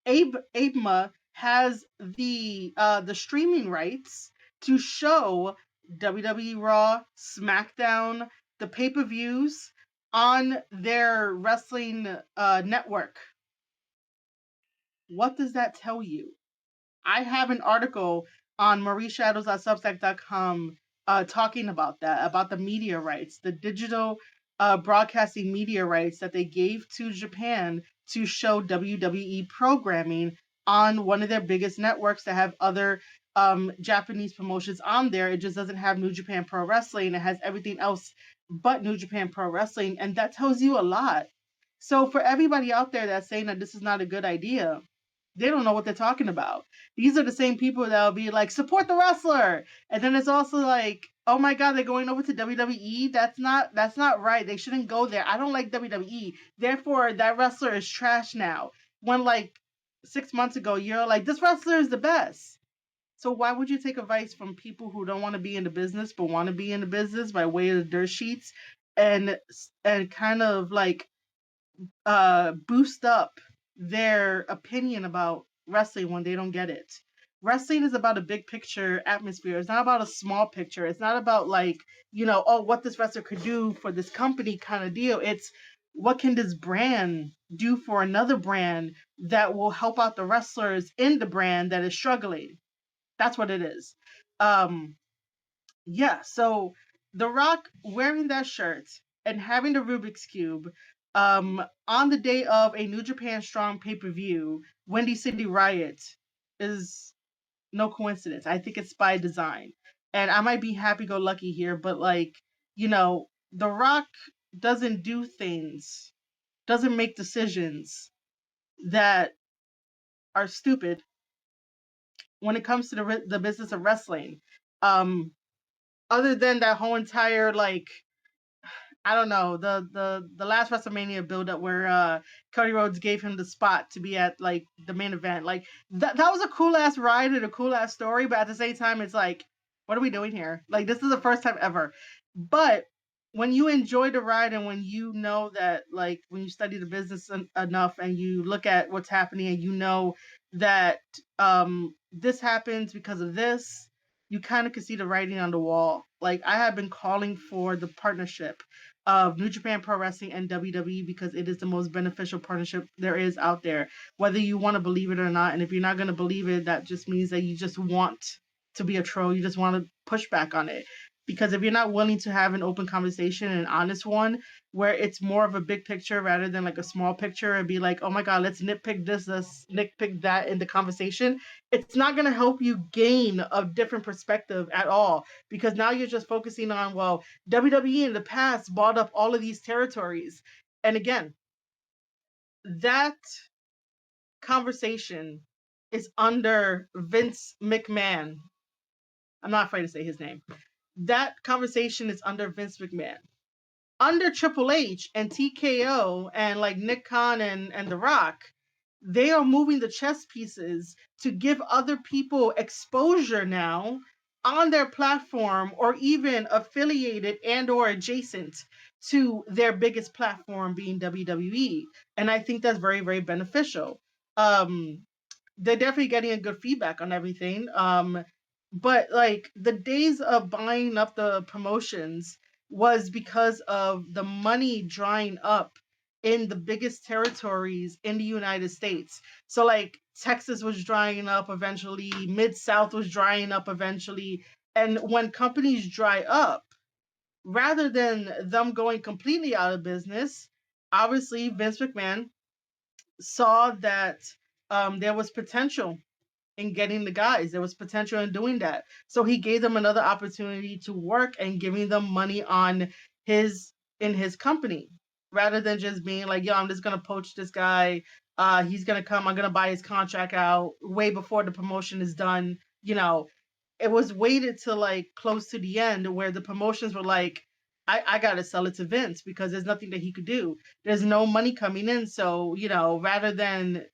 ABMA has the streaming rights to show WWE Raw, SmackDown, the pay-per-views on their wrestling network. What does that tell you? I have an article on marieshadows.substack.com talking about that, about the media rights, the digital broadcasting media rights that they gave to Japan to show WWE programming on one of their biggest networks that have other Japanese promotions on there. It just doesn't have New Japan Pro Wrestling. It has everything else but New Japan Pro Wrestling, and that tells you a lot. So for everybody out there that's saying that this is not a good idea, they don't know what they're talking about. These are the same people that'll be like, support the wrestler, and then it's also like, oh my god, they're going over to WWE. That's not right. They shouldn't go there. I don't like WWE. Therefore, that wrestler is trash now. When like 6 months ago, you're like, this wrestler is the best. So why would you take advice from people who don't want to be in the business but want to be in the business by way of the dirt sheets, and kind of like boost up their opinion about wrestling when they don't get it? Wrestling is about a big picture atmosphere. It's not about a small picture. It's not about like, oh, what this wrestler could do for this company kind of deal. It's, what can this brand do for another brand that will help out the wrestlers in the brand that is struggling. That's what it is. Um, yeah, so The Rock wearing that shirt and having the Rubik's Cube on the day of a New Japan Strong pay-per-view, Windy City Riot, is no coincidence. I think it's by design. And I might be happy-go-lucky here, but like, The Rock doesn't do things, doesn't make decisions that are stupid when it comes to the business of wrestling. Um, Other than that whole entire like, I don't know, the last WrestleMania build up where Cody Rhodes gave him the spot to be at like the main event. Like that was a cool ass ride and a cool ass story, but at the same time it's like, what are we doing here? Like, this is the first time ever. But when you enjoy the ride, and when you know that, like, when you study the business enough and you look at what's happening, and you know that this happens because of this, you kind of can see the writing on the wall. Like, I have been calling for the partnership of New Japan Pro Wrestling and WWE because it is the most beneficial partnership there is out there, whether you want to believe it or not. And if you're not going to believe it, that just means that you just want to be a troll. You just want to push back on it. Because if you're not willing to have an open conversation, an honest one, where it's more of a big picture rather than like a small picture, and be like, oh my God, let's nitpick this, let's nitpick that in the conversation, it's not going to help you gain a different perspective at all. Because now you're just focusing on, well, WWE in the past bought up all of these territories. And again, that conversation is under Vince McMahon. I'm not afraid to say his name. That conversation is under Vince McMahon. under Triple H and TKO and like Nick Khan and The Rock, they are moving the chess pieces to give other people exposure now on their platform or even affiliated and or adjacent to their biggest platform being WWE. And I think that's very, very beneficial. Um, they're definitely getting a good feedback on everything. But like the days of buying up the promotions was because of the money drying up in the biggest territories in the United States. So like Texas was drying up eventually, Mid South was drying up eventually. And when companies dry up, rather than them going completely out of business, obviously Vince McMahon saw that there was potential in getting the guys. There was potential in doing that. So he gave them another opportunity to work and giving them money on his in his company rather than just being like, yo, I'm just gonna poach this guy. He's gonna come, I'm gonna buy his contract out way before the promotion is done. It was waited till like close to the end where the promotions were like, I gotta sell it to Vince because there's nothing that he could do. There's no money coming in. So, rather than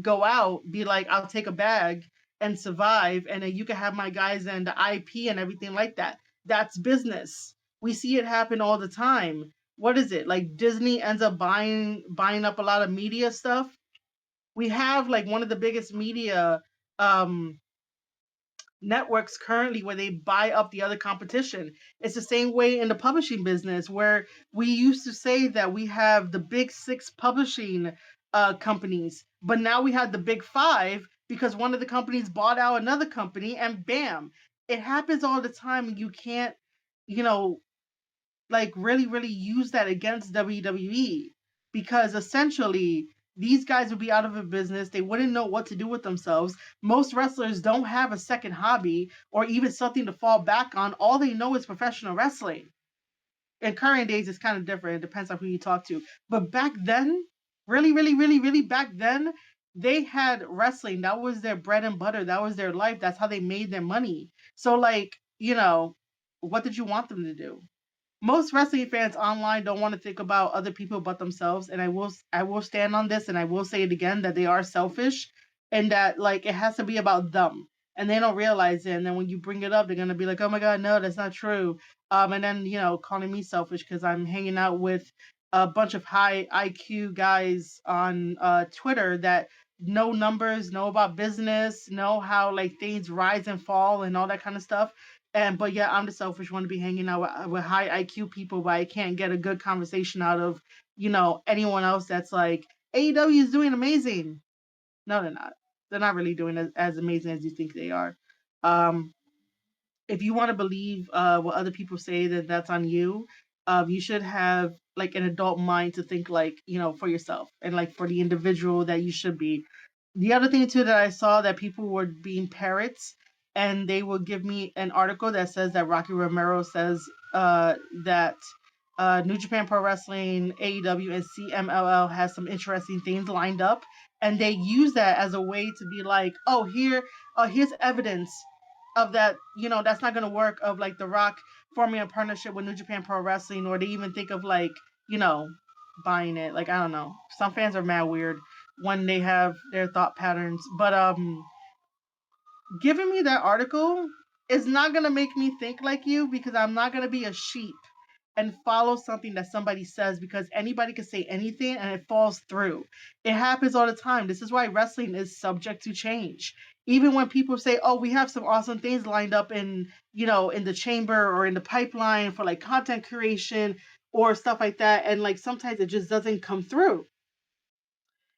go out, be like, I'll take a bag and survive, and then you can have my guys and the IP and everything like that. That's business. We see it happen all the time. What is it? Like Disney ends up buying up a lot of media stuff. We have like one of the biggest media um networks currently where they buy up the other competition. It's the same way in the publishing business where we used to say that we have the big six publishing companies, but now we have the big five because one of the companies bought out another company and bam, it happens all the time. And you can't, you know, like really, really use that against WWE because essentially these guys would be out of a business. They wouldn't know what to do with themselves. Most wrestlers don't have a second hobby or even something to fall back on. All they know is professional wrestling. In current days, it's kind of different. It depends on who you talk to. But back then, really, really, really, really back then, they had wrestling. That was their bread and butter. That was their life. That's how they made their money. So, like, what did you want them to do? Most wrestling fans online don't want to think about other people but themselves, and I will stand on this and I will say it again that they are selfish and that like it has to be about them, and they don't realize it. And then when you bring it up, they're gonna be like, oh my god, no, that's not true. And then calling me selfish because I'm hanging out with a bunch of high IQ guys on Twitter that know numbers, know about business, know how like things rise and fall and all that kind of stuff. And but yeah, I'm the selfish one to be hanging out with high IQ people, but I can't get a good conversation out of anyone else that's like AEW is doing amazing. No, they're not. They're not really doing as amazing as you think they are. Um, if you want to believe what other people say, that that's on you. You should have like an adult mind to think like for yourself and like for the individual that you should be. The other thing too that I saw that people were being parrots, and they will give me an article that says that Rocky Romero says that New Japan Pro Wrestling, AEW, and CMLL has some interesting things lined up, and they use that as a way to be like, oh, here's evidence of that. That's not gonna work. Of like The Rock forming a partnership with New Japan Pro Wrestling, or they even think of like buying it. Like I don't know. Some fans are mad weird when they have their thought patterns. But giving me that article is not gonna make me think like you because I'm not gonna be a sheep and follow something that somebody says because anybody can say anything and it falls through. It happens all the time. This is why wrestling is subject to change. Even when people say, "Oh, we have some awesome things lined up in the chamber or in the pipeline for like content creation or stuff like that," and like sometimes it just doesn't come through,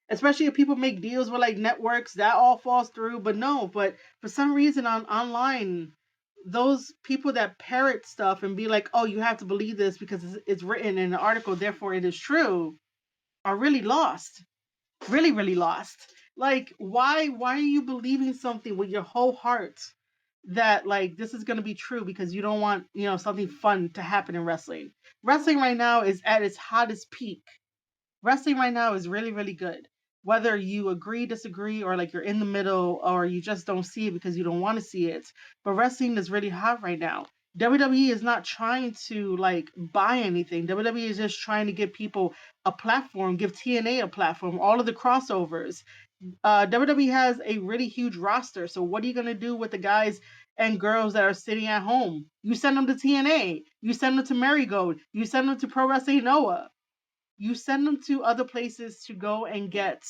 especially if people make deals with like networks, that all falls through. But no, but for some reason on online, those people that parrot stuff and be like, oh, you have to believe this because it's written in an article, therefore it is true, are really lost. Really, really lost. Like why are you believing something with your whole heart that like this is going to be true because you don't want something fun to happen in wrestling? Wrestling right now is at its hottest peak. Wrestling right now is really, really good. Whether you agree, disagree, or like you're in the middle, or you just don't see it because you don't want to see it. But wrestling is really hot right now. WWE is not trying to like buy anything. WWE is just trying to give people a platform, give TNA a platform, all of the crossovers. WWE has a really huge roster. So what are you going to do with the guys and girls that are sitting at home? You send them to TNA. You send them to Marigold. You send them to Pro Wrestling Noah. You send them to other places to go and get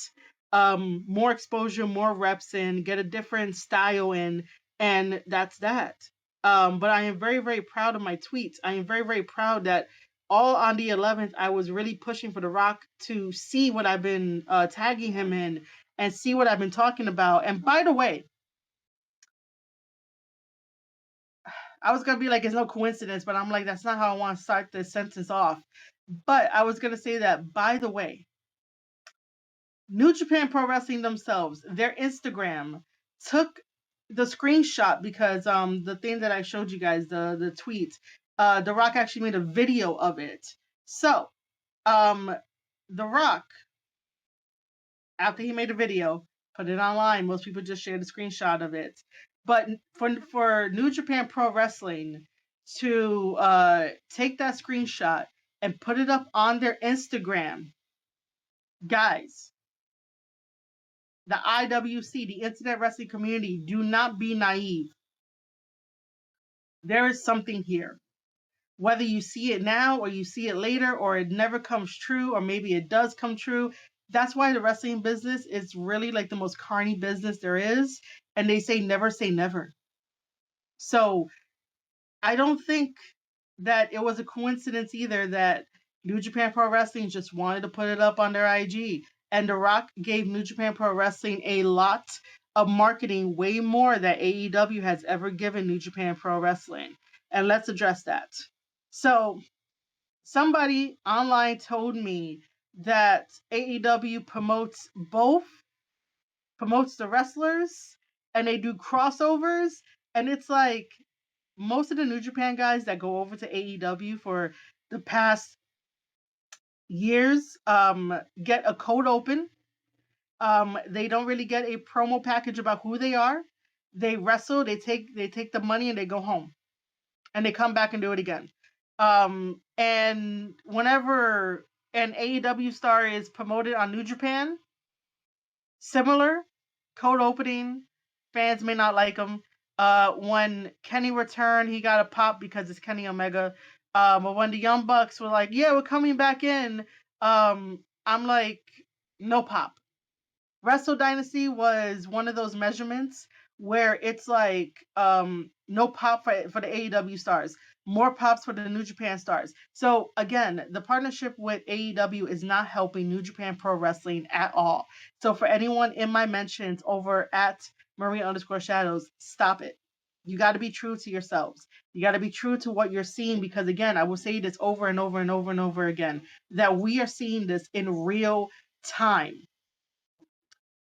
more exposure, more reps in, get a different style in, and that's that. But I am very, very proud of my tweets. I am very, very proud that all on the 11th, I was really pushing for The Rock to see what I've been tagging him in and see what I've been talking about. And by the way, I was going to be like, it's no coincidence, but I'm like, that's not how I want to start this sentence off. But I was going to say that, by the way, New Japan Pro Wrestling themselves, their Instagram took the screenshot because the thing that I showed you guys, the tweet, The Rock actually made a video of it. So, The Rock, after he made a video, put it online. Most people just shared a screenshot of it. But for New Japan Pro Wrestling to take that screenshot and put it up on their Instagram, guys, the IWC, the Internet Wrestling Community, do not be naive. There is something here. Whether you see it now or you see it later or it never comes true or maybe it does come true, that's why the wrestling business is really like the most carny business there is. And they say never say never. So I don't think that it was a coincidence either that New Japan Pro Wrestling just wanted to put it up on their IG. And The Rock gave New Japan Pro Wrestling a lot of marketing, way more than AEW has ever given New Japan Pro Wrestling. And let's address that. So, somebody online told me that AEW promotes the wrestlers, and they do crossovers. And it's like, most of the New Japan guys that go over to AEW for the past years get a code open. They don't really get a promo package about who they are. They wrestle, they take the money and they go home. And they come back and do it again. And whenever an AEW star is promoted on New Japan, similar code opening, fans may not like him. When Kenny returned, he got a pop because it's Kenny Omega. But when the Young Bucks were like, "Yeah, we're coming back in," I'm like, no pop. Wrestle Dynasty was one of those measurements where it's like no pop for the AEW stars, more pops for the New Japan stars. So again, the partnership with AEW is not helping New Japan Pro Wrestling at all. So for anyone in my mentions over at Maria_Shadows, stop it. You got to be true to yourselves. You got to be true to what you're seeing, because again, I will say this over and over and over and over again, that we are seeing this in real time.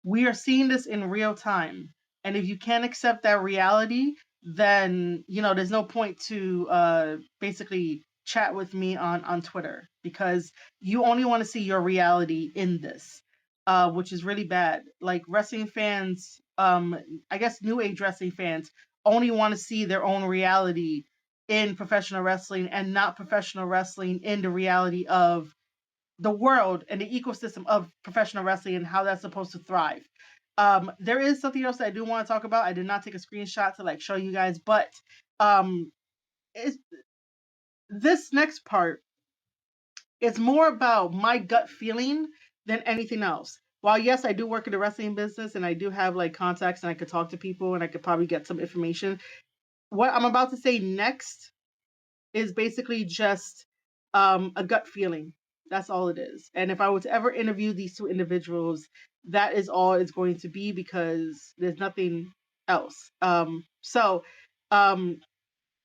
We are seeing this in real time. And if you can't accept that reality, then, there's no point to basically chat with me on Twitter, because you only want to see your reality in this, which is really bad. Like wrestling fans, I guess new age wrestling fans only want to see their own reality in professional wrestling and not professional wrestling in the reality of the world and the ecosystem of professional wrestling and how that's supposed to thrive. There is something else that I do want to talk about. I did not take a screenshot to show you guys, but this next part is more about my gut feeling than anything else. While yes, I do work in the wrestling business and I do have contacts and I could talk to people and I could probably get some information. What I'm about to say next is basically just a gut feeling. That's all it is. And if I were to ever interview these two individuals, that is all it's going to be, because there's nothing else.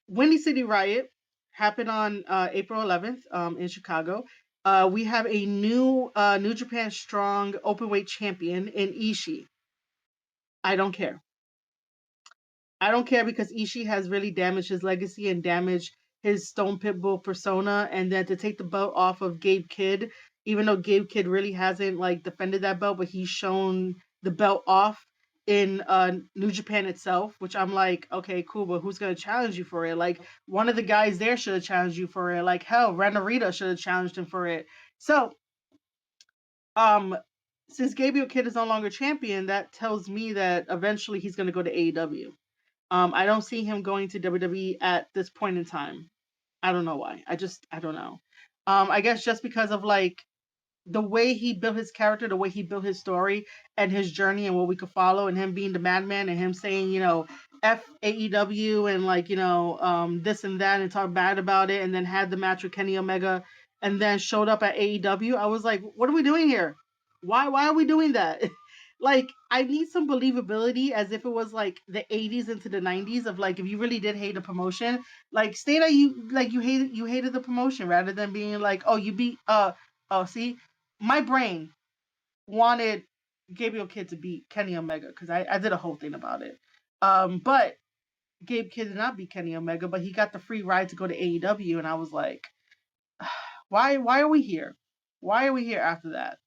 Windy City Riot happened on April 11th in Chicago. We have a new New Japan Strong openweight champion in Ishii. I don't care. I don't care, because Ishii has really damaged his legacy and damaged his Stone Pitbull persona, and then to take the belt off of Gabe Kidd, even though Gabe Kidd really hasn't defended that belt, but he's shown the belt off, in New Japan itself, which I'm like, okay, cool, but who's gonna challenge you for it? Like one of the guys there should have challenged you for it. Like hell, Ren Narita should have challenged him for it. So um since Gabriel Kidd is no longer champion, that tells me that eventually he's gonna go to AEW. I don't see him going to WWE at this point in time. I don't know why. I don't know. I guess just because of like the way he built his character, the way he built his story and his journey and what we could follow, and him being the madman and him saying, F AEW and like, this and that and talk bad about it, and then had the match with Kenny Omega and then showed up at AEW. I was like, what are we doing here? Why are we doing that? Like, I need some believability as if it was like the 80s into the 90s of like, if you really did hate a promotion, like stay that you hated the promotion rather than being like, oh, you beat oh, see, my brain wanted Gabriel Kidd to beat Kenny Omega because I did a whole thing about it. But Gabe Kidd did not beat Kenny Omega, but he got the free ride to go to AEW, and I was like, why are we here? Why are we here after that?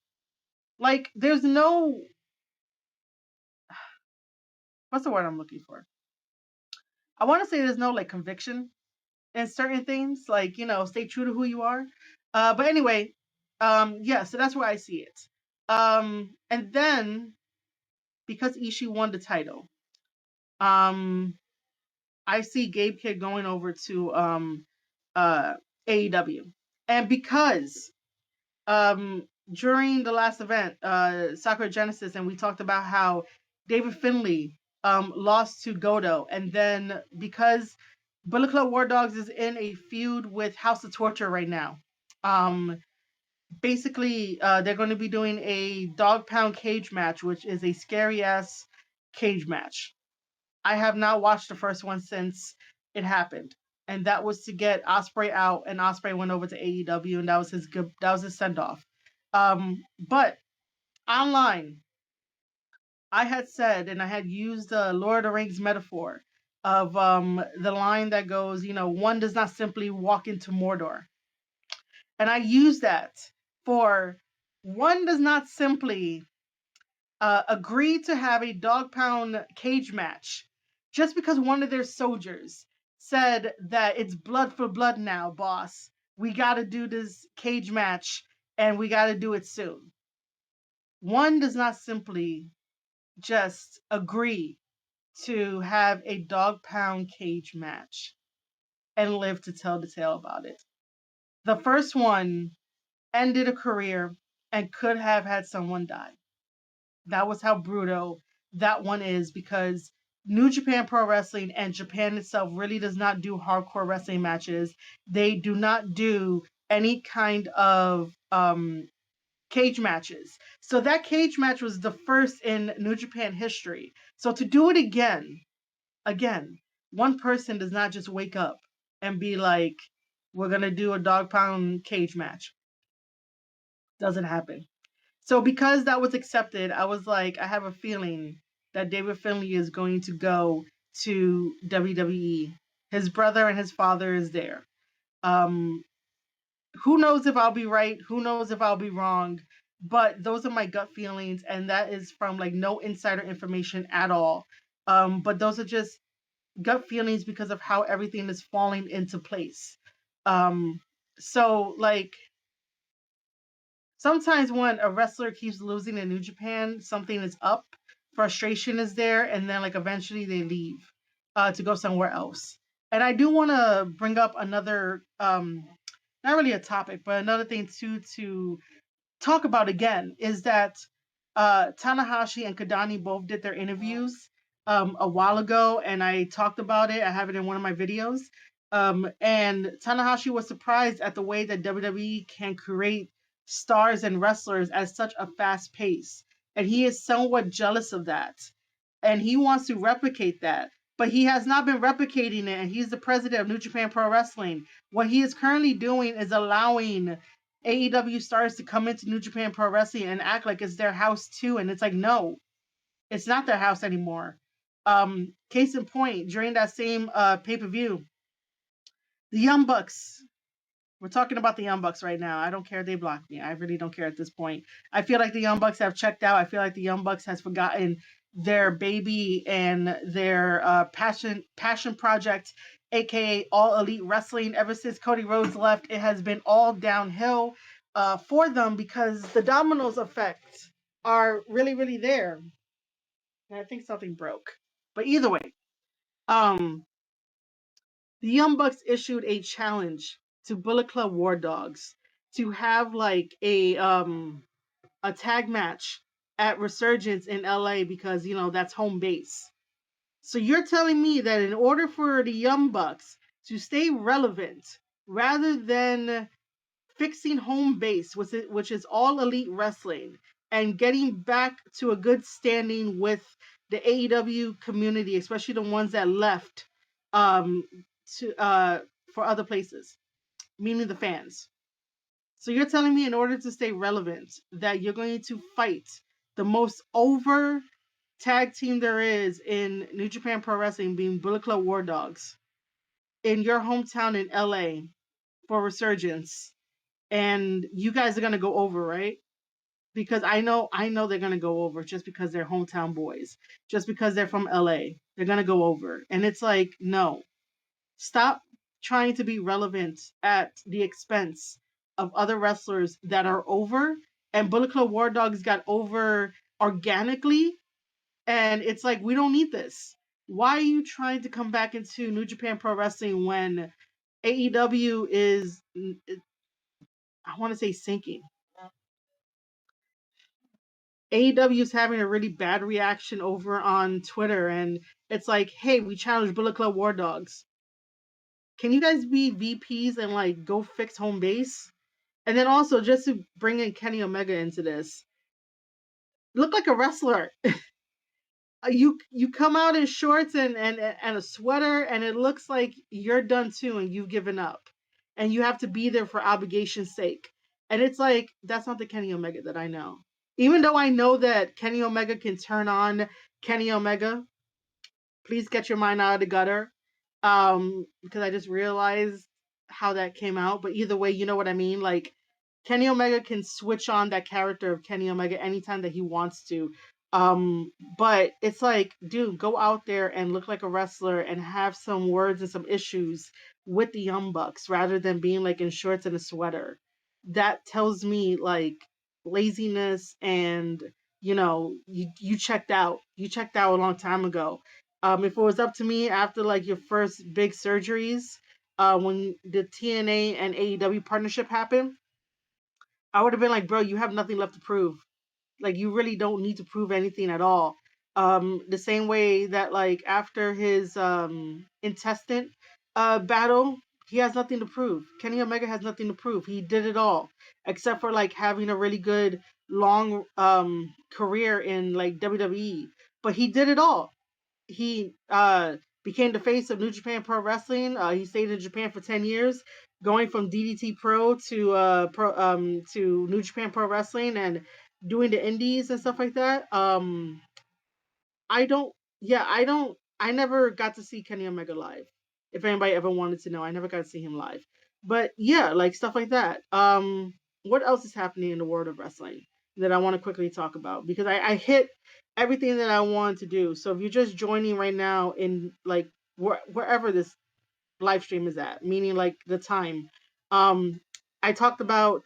Like, there's no, what's the word I'm looking for? I want to say there's no like conviction in certain things, like stay true to who you are. But anyway, yeah, so that's where I see it. And then because Ishii won the title, um, I see Gabe Kidd going over to AEW, and because during the last event, Sakura Genesis, and we talked about how David Finlay lost to Goto, and then because Bullet Club War Dogs is in a feud with House of Torture right now. Um, Basically, they're going to be doing a dog pound cage match, which is a scary ass cage match. I have not watched the first one since it happened, and that was to get Osprey out, and Osprey went over to AEW, and that was his send off. But online, I had said, and I had used the Lord of the Rings metaphor of the line that goes, one does not simply walk into Mordor, and I use that for one does not simply agreed to have a dog pound cage match just because one of their soldiers said that it's blood for blood now, boss. We got to do this cage match and we got to do it soon. One does not simply just agree to have a dog pound cage match and live to tell the tale about it. The first one ended a career and could have had someone die. That was how brutal that one is because New Japan Pro Wrestling and Japan itself really does not do hardcore wrestling matches. They do not do any kind of cage matches. So that cage match was the first in New Japan history. So to do it again, one person does not just wake up and be like, we're going to do a dog pound cage match. Doesn't happen. So because that was accepted, I was like, I have a feeling that David Finlay is going to go to WWE. His brother and his father is there. Um, who knows if I'll be right? Who knows if I'll be wrong? But those are my gut feelings, and that is from like no insider information at all. But those are just gut feelings because of how everything is falling into place. So like sometimes when a wrestler keeps losing in New Japan, something is up, frustration is there, and then like eventually they leave to go somewhere else. And I do want to bring up another, not really a topic, but another thing too to talk about again is that Tanahashi and Kadani both did their interviews a while ago, and I talked about it. I have it in one of my videos. And Tanahashi was surprised at the way that WWE can create stars and wrestlers at such a fast pace. And he is somewhat jealous of that. And he wants to replicate that. But he has not been replicating it. And he's the president of New Japan Pro Wrestling. What he is currently doing is allowing AEW stars to come into New Japan Pro Wrestling and act like it's their house too. And it's like, no, it's not their house anymore. Case in point, during that same pay-per-view, the Young Bucks We're talking about the Young Bucks right now. I don't care if they block me. I really don't care at this point. I feel like the Young Bucks have checked out. I feel like the Young Bucks has forgotten their baby and their passion project, aka All Elite Wrestling. Ever since Cody Rhodes left, it has been all downhill for them because the dominoes effect are really, really there. And I think something broke. But either way, um, the Young Bucks issued a challenge to Bullet Club War Dogs to have like a tag match at Resurgence in LA because you know that's home base. So you're telling me that in order for the Young Bucks to stay relevant, rather than fixing home base, which is all elite wrestling, and getting back to a good standing with the AEW community, especially the ones that left um, to for other places, meaning the fans. So you're telling me in order to stay relevant that you're going to fight the most over tag team there is in New Japan Pro Wrestling, being Bullet Club War Dogs, in your hometown in LA for Resurgence, and you guys are gonna go over, right? Because I know they're gonna go over just because they're hometown boys, just because they're from LA, they're gonna go over, and it's like, no, stop trying to be relevant at the expense of other wrestlers that are over. And Bullet Club War Dogs got over organically, and it's like we don't need this. Why are you trying to come back into New Japan Pro Wrestling when AEW is, I want to say, sinking? AEW is having a really bad reaction over on Twitter, and it's like, hey, we challenge Bullet Club War Dogs. Can you guys be VPs and like go fix home base? And then also, just to bring in Kenny Omega into this, look like a wrestler. You come out in shorts and a sweater, and it looks like you're done too, and you've given up, and you have to be there for obligation's sake. And it's like that's not the Kenny Omega that I know. Even though I know that Kenny Omega can turn on Kenny Omega, please get your mind out of the gutter. Because I just realized how that came out. But either way, you know what I mean. Like Kenny Omega can switch on that character of Kenny Omega anytime that he wants to. But it's like, dude, go out there and look like a wrestler and have some words and some issues with the Young Bucks rather than being like in shorts and a sweater. That tells me like laziness and you checked out. You checked out a long time ago. If it was up to me after like your first big surgeries, when the TNA and AEW partnership happened, I would have been like, bro, you have nothing left to prove. Like you really don't need to prove anything at all. The same way that like after his intestine battle, he has nothing to prove. Kenny Omega has nothing to prove. He did it all, except for like having a really good long career in like WWE. But he did it all. He became the face of New Japan Pro Wrestling. He stayed in Japan for 10 years, going from DDT Pro to New Japan Pro Wrestling and doing the indies and stuff like that. I don't. Yeah, I don't. I never got to see Kenny Omega live. If anybody ever wanted to know, I never got to see him live. But yeah, like stuff like that. What else is happening in the world of wrestling that I want to quickly talk about? Because I hit everything that I wanted to do. So if you're just joining right now in like wherever this live stream is at, meaning like the time, um, I talked about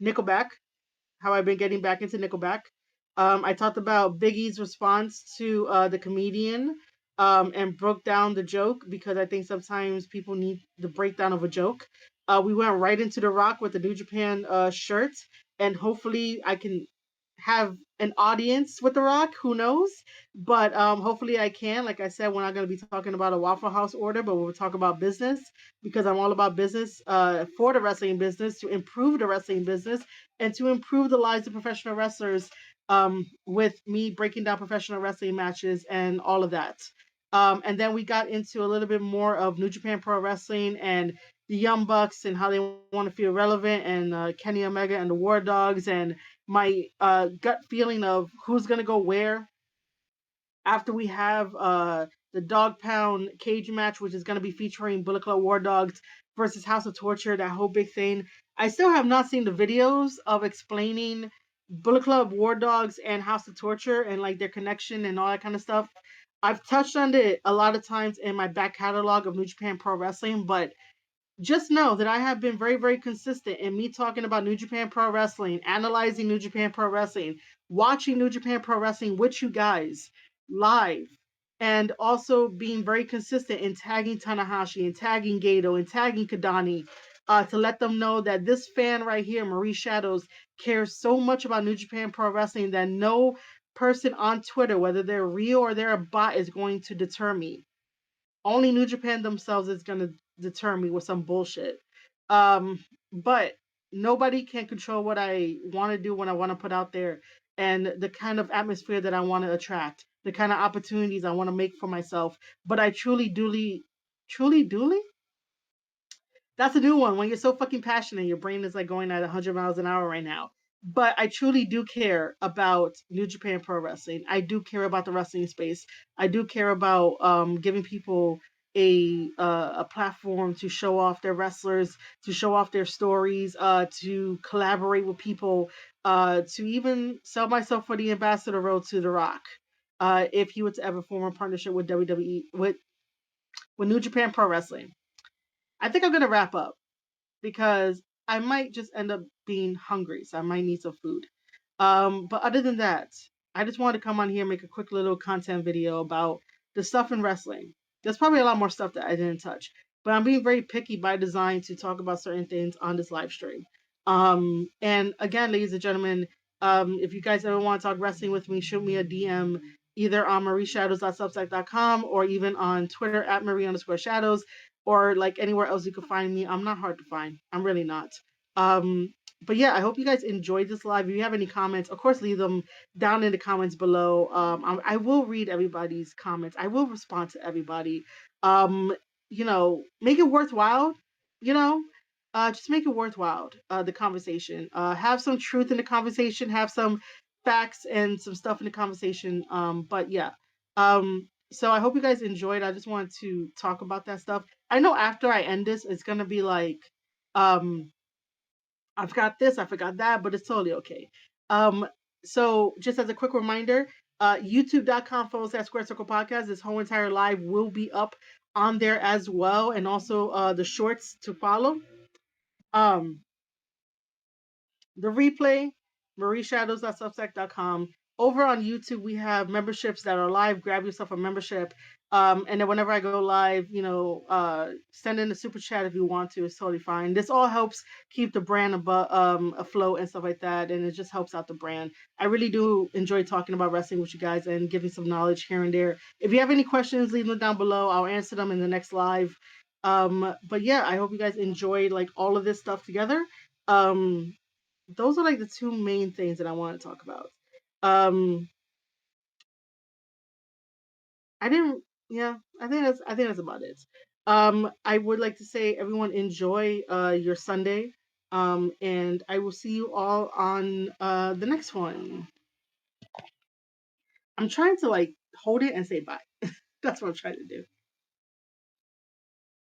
Nickelback, how I've been getting back into Nickelback. I talked about Biggie's response to the comedian, and broke down the joke because I think sometimes people need the breakdown of a joke. We went right into The Rock with the New Japan shirt, and hopefully I can have an audience with The Rock. Who knows? But hopefully I can. Like I said, we're not going to be talking about a Waffle House order, but we'll talk about business because I'm all about business for the wrestling business, to improve the wrestling business and to improve the lives of professional wrestlers, with me breaking down professional wrestling matches and all of that. And then we got into a little bit more of New Japan Pro Wrestling and the Young Bucks and how they want to feel relevant, and Kenny Omega and the War Dogs, and my gut feeling of who's going to go where after we have the Dog Pound cage match, which is going to be featuring Bullet Club War Dogs versus House of Torture, that whole big thing. I still have not seen the videos of explaining Bullet Club War Dogs and House of Torture and like their connection and all that kind of stuff. I've touched on it a lot of times in my back catalog of New Japan Pro Wrestling, but just know that I have been very, very consistent in me talking about New Japan Pro Wrestling, analyzing New Japan Pro Wrestling, watching New Japan Pro Wrestling with you guys live, and also being very consistent in tagging Tanahashi and tagging Gato and tagging Kadani to let them know that this fan right here, Marie Shadows, cares so much about New Japan Pro Wrestling that no person on Twitter, whether they're real or they're a bot, is going to deter me. Only New Japan themselves is going to deter me with some bullshit. But nobody can control what I want to do, when I want to put out there, and the kind of atmosphere that I want to attract, the kind of opportunities I want to make for myself. But I truly, duly, that's a new one. When you're so fucking passionate, your brain is like going at 100 miles an hour right now. But I truly do care about New Japan Pro Wrestling. I do care about the wrestling space. I do care about giving people a platform to show off their wrestlers, to show off their stories, to collaborate with people, to even sell myself for the ambassador road to The Rock. If he were to ever form a partnership with WWE, with New Japan Pro Wrestling. I think I'm gonna wrap up because I might just end up being hungry, so I might need some food. But other than that, I just wanted to come on here and make a quick little content video about the stuff in wrestling. There's probably a lot more stuff that I didn't touch, but I'm being very picky by design to talk about certain things on this live stream. And again, ladies and gentlemen, if you guys ever want to talk wrestling with me, shoot me a DM either on marieshadows.substack.com or even on Twitter at Marie_shadows, or like anywhere else you can find me. I'm not hard to find. I'm really not. But yeah, I hope you guys enjoyed this live. If you have any comments, of course, leave them down in the comments below. I will read everybody's comments. I will respond to everybody. Um, make it worthwhile. You know, just make it worthwhile. The conversation. Have some truth in the conversation. Have some facts and some stuff in the conversation. But yeah. So I hope you guys enjoyed. I just wanted to talk about that stuff. I know after I end this, it's gonna be like, um, I forgot this, I forgot that, but it's totally okay. Um, so just as a quick reminder, youtube.com/Square Circle Podcast, this whole entire live will be up on there as well, and also the shorts to follow. Um, the replay, marieshadows.substack.com. Over on YouTube, we have memberships that are live. Grab yourself a membership. And then whenever I go live, send in a super chat if you want to. It's totally fine. This all helps keep the brand afloat and stuff like that. And it just helps out the brand. I really do enjoy talking about wrestling with you guys and giving some knowledge here and there. If you have any questions, leave them down below. I'll answer them in the next live. But yeah, I hope you guys enjoyed like all of this stuff together. Those are like the two main things that I want to talk about. Um, I didn't. Yeah, I think that's about it. I would like to say everyone enjoy your Sunday. And I will see you all on the next one. I'm trying to like hold it and say bye. That's what I'm trying to do.